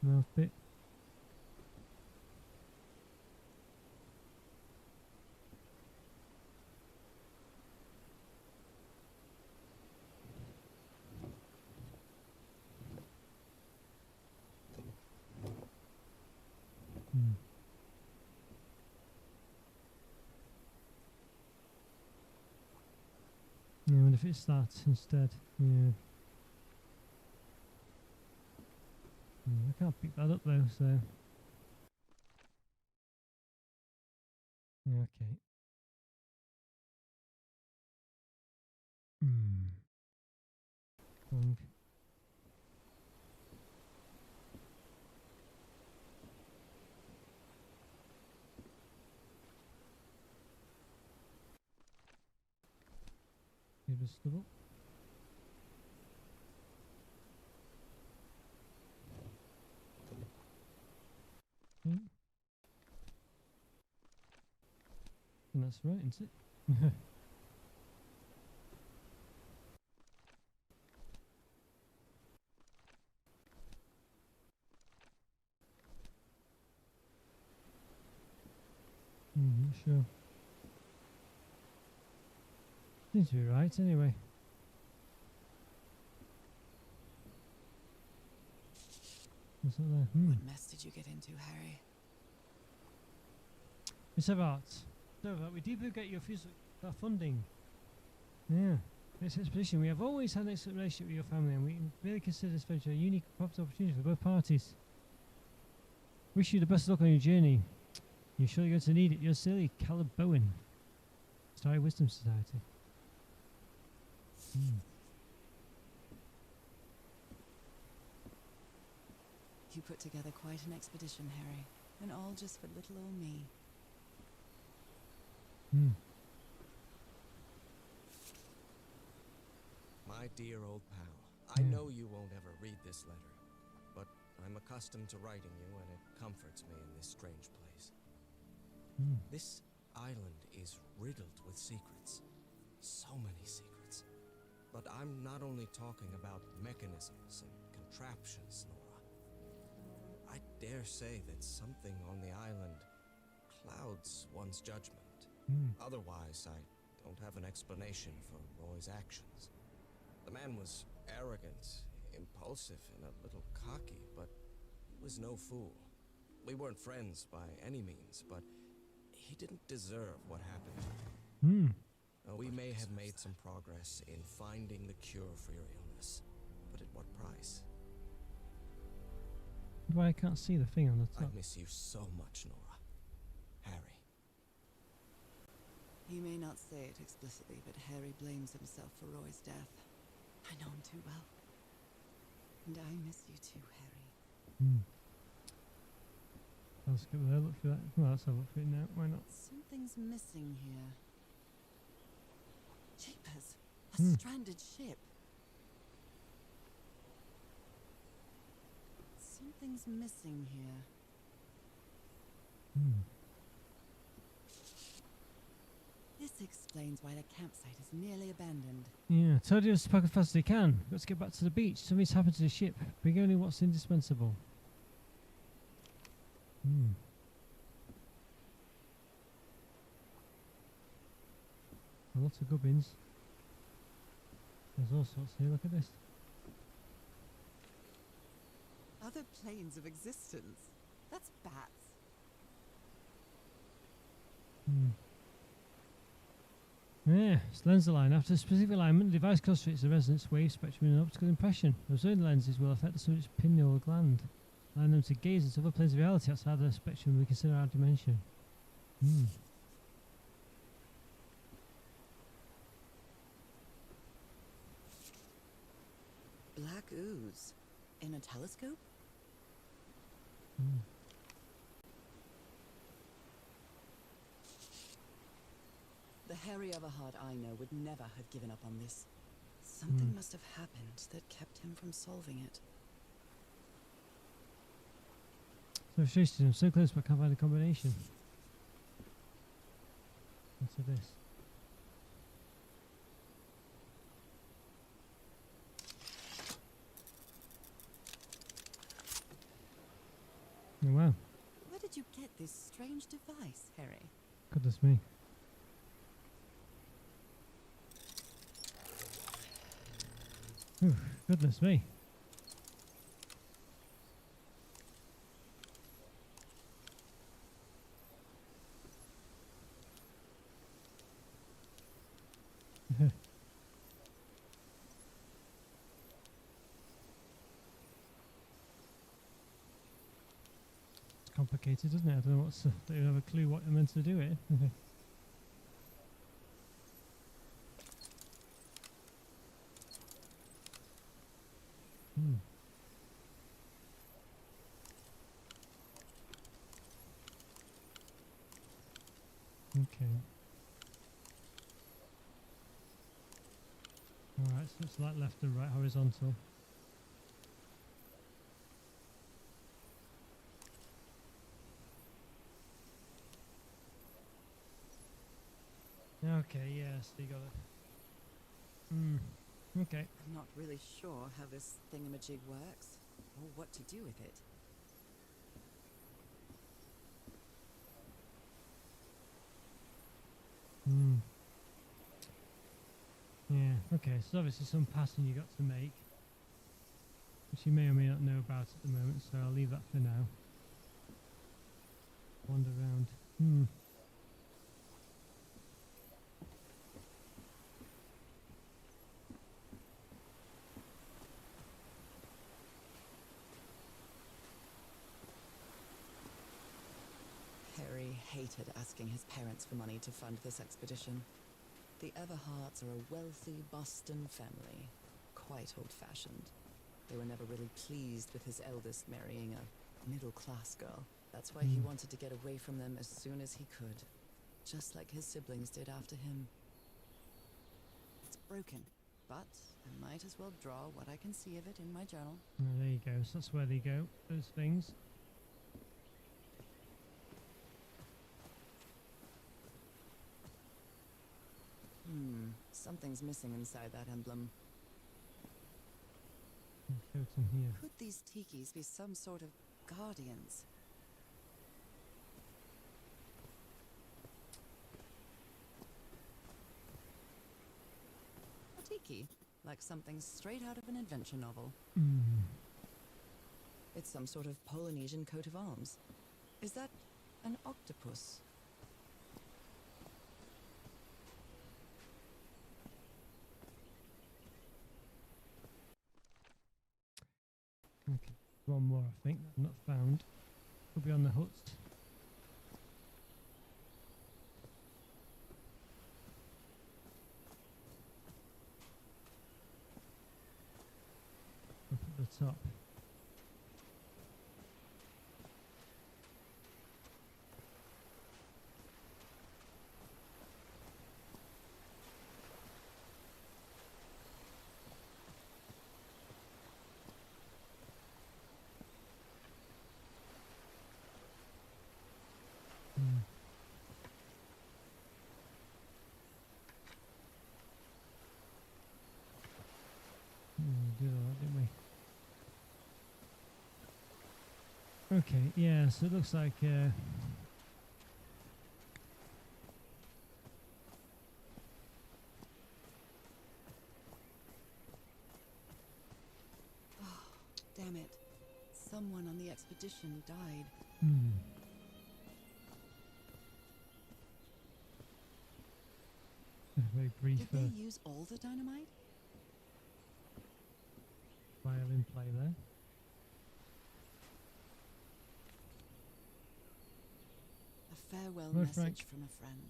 Mouth bit. Yeah, I wonder if it's that instead. Yeah. I can't pick that up though, so. Yeah, okay. Long. Give us double. Okay. And that's right, isn't it? Sure. Seems to be right anyway. What's that there? What mess did you get into, Harry? It's about. So we deeply get your funding. Yeah. This expedition, we have always had an excellent relationship with your family, and we really consider this venture a unique profitable opportunity for both parties. Wish you the best of luck on your journey. You're surely going to need it. You're silly, Caleb Bowen. Starry Wisdom Society. You put together quite an expedition, Harry, and all just for little old me. My dear old pal, I know you won't ever read this letter, but I'm accustomed to writing you, and it comforts me in this strange place. This island is riddled with secrets. So many secrets. But I'm not only talking about mechanisms and contraptions, Nora. I dare say that something on the island clouds one's judgment. Otherwise, I don't have an explanation for Roy's actions. The man was arrogant, impulsive, and a little cocky, but he was no fool. We weren't friends by any means, but he didn't deserve what happened to him. We may have made some progress in finding the cure for your illness, but at what price? Why I can't see the thing on the top? I miss you so much, Nora. Harry. He may not say it explicitly, but Harry blames himself for Roy's death. I know him too well. And I miss you too, Harry. Let's go there, look for that. Well, let's have a look for it now. Why not? Something's missing here. Jeepers! A stranded ship. Something's missing here. This explains why the campsite is nearly abandoned. Yeah, told you to pack as fast as you can. Let's get back to the beach. Something's happened to the ship. Bring only what's indispensable. A lot of gubbins. There's all sorts here. Look at this. Other planes of existence. That's bats. Yeah, it's lens align. After a specific alignment, the device concentrates the resonance wave spectrum in an optical impression. Observing lenses will affect the subject's pineal gland, allowing them to gaze into other planes of reality outside the spectrum we consider our dimension. black ooze. In a telescope? The Harry Everhard I know would never have given up on this. Something must have happened that kept him from solving it. So frustrated. I'm so close, but I can't find a combination. What's this? Oh wow. Where did you get this strange device, Harry? Goodness me. Ooh, goodness me. It's complicated, isn't it? I don't know what's. Don't even have a clue what I'm meant to do it. Okay. Alright, so it's like left and right horizontal. Okay, yeah, so you got it. Okay. I'm not really sure how this thingamajig works, or what to do with it. Yeah, okay, so obviously some pattern you got to make, which you may or may not know about at the moment, so I'll leave that for now. Wander around. Harry hated asking his parents for money to fund this expedition. The Everhards are a wealthy Boston family, quite old-fashioned. They were never really pleased with his eldest marrying a middle-class girl. That's why he wanted to get away from them as soon as he could, just like his siblings did after him. It's broken, but I might as well draw what I can see of it in my journal. Oh, there you go, so that's where they go, those things. Something's missing inside that emblem. Totem here. Could these tikis be some sort of guardians? A tiki, like something straight out of an adventure novel. It's some sort of Polynesian coat of arms. Is that an octopus? Okay, one more I think that I've not found. Could be on the hut. Up at the top. We did all that, didn't we? Okay, yeah, so it looks like Damn it. Someone on the expedition died. Very brief Did they use all the dynamite? violin play there. A farewell Hello, message Frank. from a friend.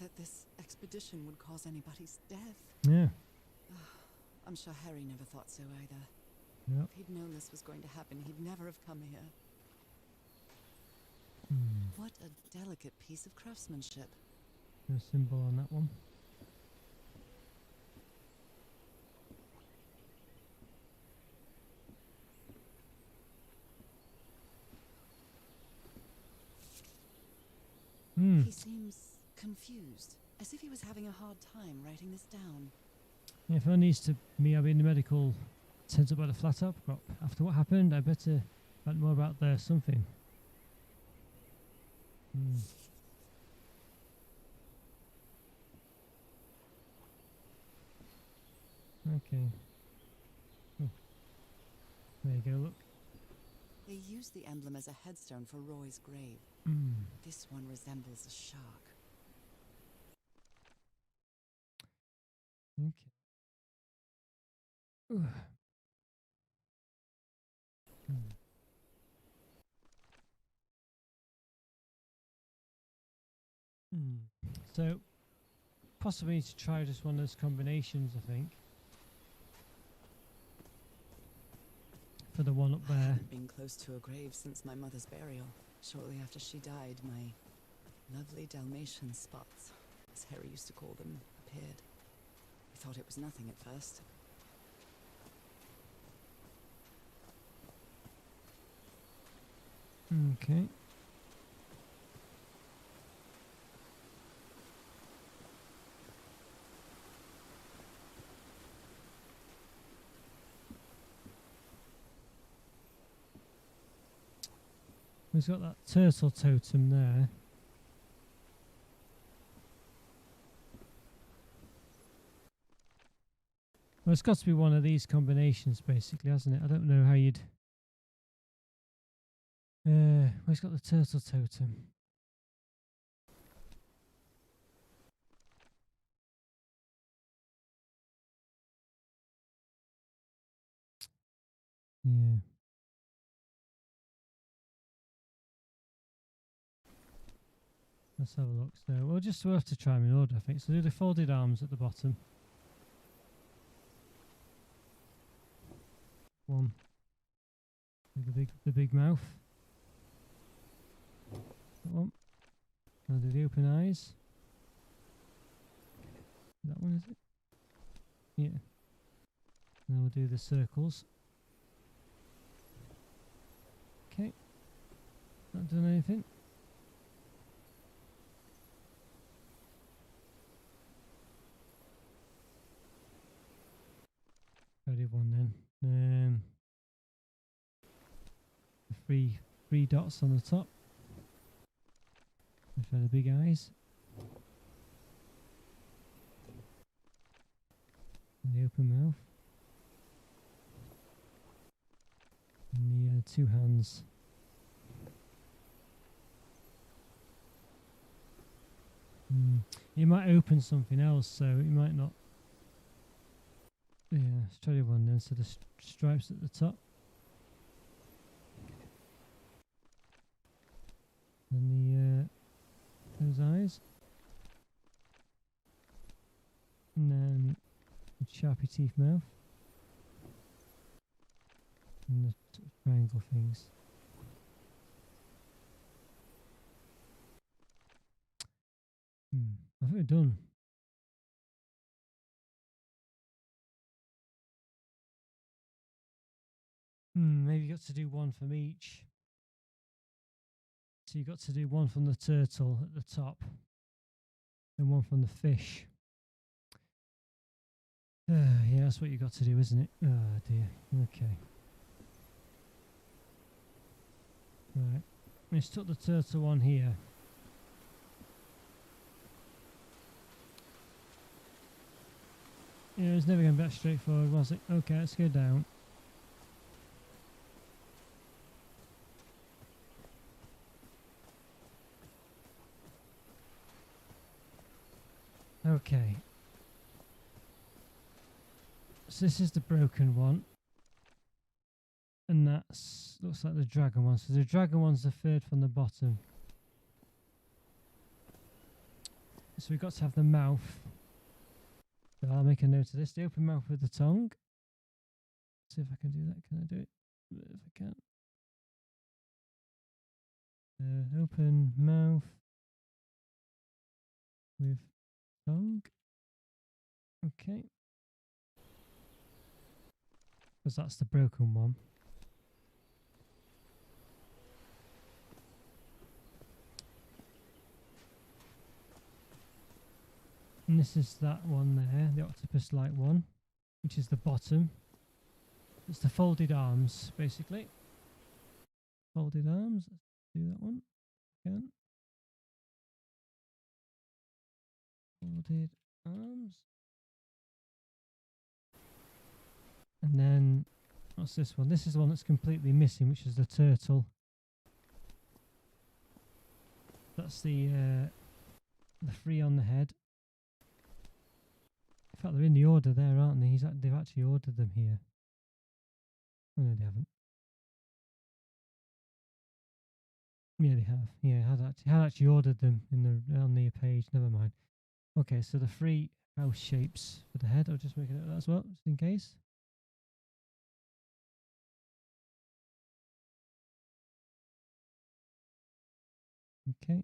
that this expedition would cause anybody's death. Yeah. I'm sure Harry never thought so either. Yep. If he'd known this was going to happen, he'd never have come here. What a delicate piece of craftsmanship. No symbol on that one. He seems confused, as if he was having a hard time writing this down. Yeah, if it needs to me having the medical turns up at a flat up after what happened, I better find more about the something. Okay. There you go, look. They used the emblem as a headstone for Roy's grave. This one resembles a shark. Okay. So, possibly to try just one of those combinations, I think. For the one up I there. haven't been close to a grave since my mother's burial. Shortly after she died, my lovely Dalmatian spots, as Harry used to call them, appeared. I thought it was nothing at first. Okay. We've got that turtle totem there. Well, it's got to be one of these combinations, basically, hasn't it? I don't know how you'd... where's got the turtle totem? Yeah. Let's have a look. So we'll have to try them in order, I think. So do the folded arms at the bottom. One. The big mouth. That one. Now do the open eyes. That one, is it? Yeah. Now we'll do the circles. Okay. Not done anything. Ready one then. Three dots on the top. For the big eyes. And the open mouth. And the 2 hands. You might open something else, so it might not. Yeah, let's try the one then. So the stripes at the top. And those eyes. And then the sharpie teeth mouth. And the triangle things. I think we're done. Maybe you got to do one from each. So you got to do one from the turtle at the top, and one from the fish. Yeah, that's what you got to do, isn't it? Oh dear. Okay. Right. Let's put the turtle one here. Yeah, it was never going to be that straightforward, was it? Okay, let's go down. Okay. So this is the broken one. And that's looks like the dragon one. So the dragon one's the third from the bottom. so we've got to have the mouth. So I'll make a note of this. The open mouth with the tongue. See if I can do that. Can I do it? If I can. Open mouth with tongue. Okay. Because that's the broken one. And this is that one there, the octopus-like one, which is the bottom. It's the folded arms, basically. Folded arms. Let's do that one again. Folded arms. And then, what's this one? This is the one that's completely missing, which is the turtle. That's the three on the head. In fact, they're in the order there, aren't they? They've actually ordered them here. Oh, no, they haven't. Yeah, they have. Yeah, had actually ordered them on the page. Never mind. Okay, so the three house shapes for the head. I'll just make a note of that as well, just in case. Okay.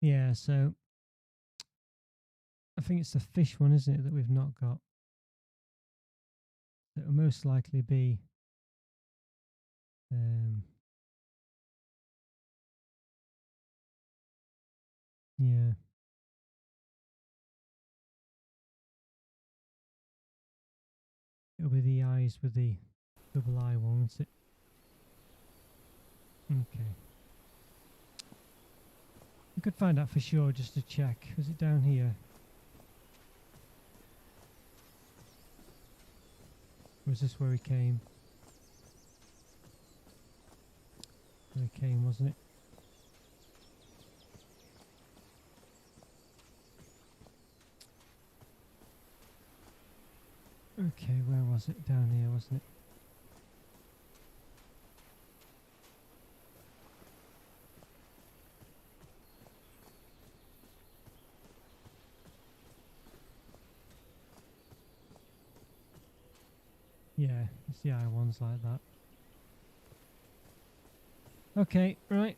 Yeah, so I think it's the fish one, isn't it, that we've not got? It will most likely be yeah. It'll be the eyes with the double eye one, won't it? Okay. We could find out for sure just to check. Was it down here? Or was this where he came? Where he came, wasn't it? Okay, where was it? Down here, wasn't it? Yeah, it's the eye ones like that. Okay, right.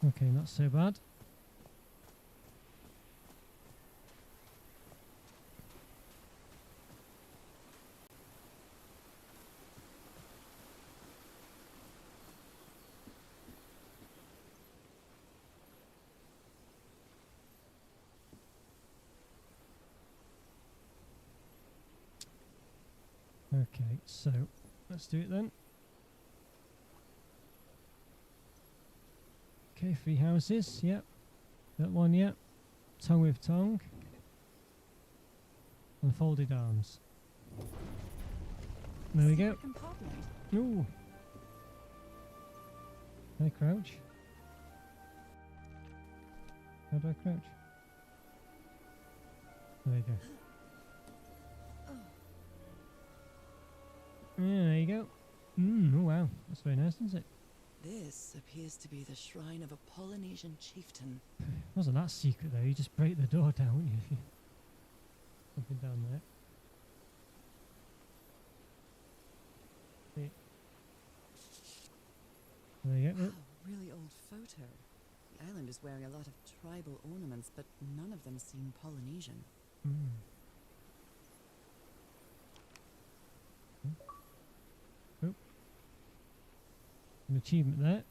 Okay, not so bad. Okay, so let's do it then. Okay, 3 houses, yep. That one, yep. Tongue with tongue. And folded arms. There we go. Ooh. Can I crouch? How do I crouch? There you go. Yeah, there you go. Oh wow, that's very nice, isn't it? This appears to be the shrine of a Polynesian chieftain. Wasn't that secret though? You just break the door down, wouldn't you? Something down there. See. There you go. Wow, really old photo. The island is wearing a lot of tribal ornaments, but none of them seem Polynesian. Oh. An achievement there.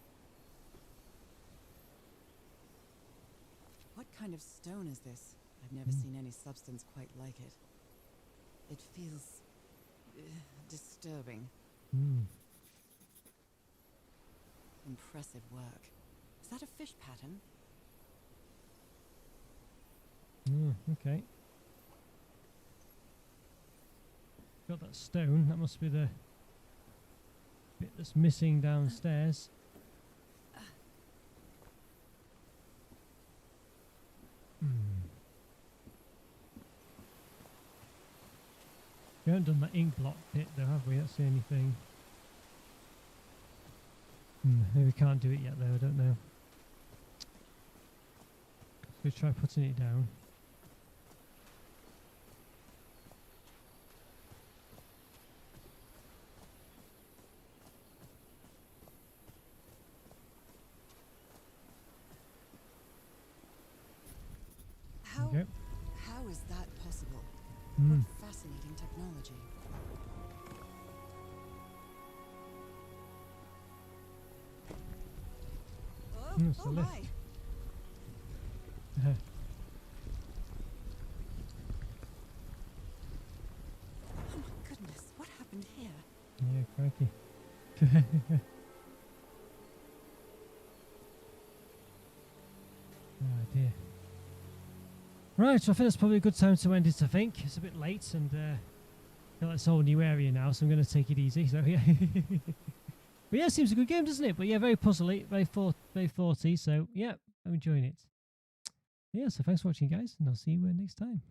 What kind of stone is this? I've never seen any substance quite like it. It feels disturbing. Impressive work. Is that a fish pattern? Okay. Got that stone. That must be the bit that's missing downstairs. We haven't done the ink blot bit though, have we? That's the only thing. Maybe we can't do it yet though, I don't know. Let's try putting it down. How is that possible? Mm. What fascinating technology. It's the Oh lift. my! Oh my goodness, what happened here? Yeah, crikey. Oh dear. Right, so I think that's probably a good time to end it, I think. It's a bit late and feel like it's a whole new area now, so I'm going to take it easy. So yeah. But yeah, it seems a good game, doesn't it? But yeah, very puzzly, very thoughty, so yeah, I'm enjoying it. Yeah, so thanks for watching guys, and I'll see you next time.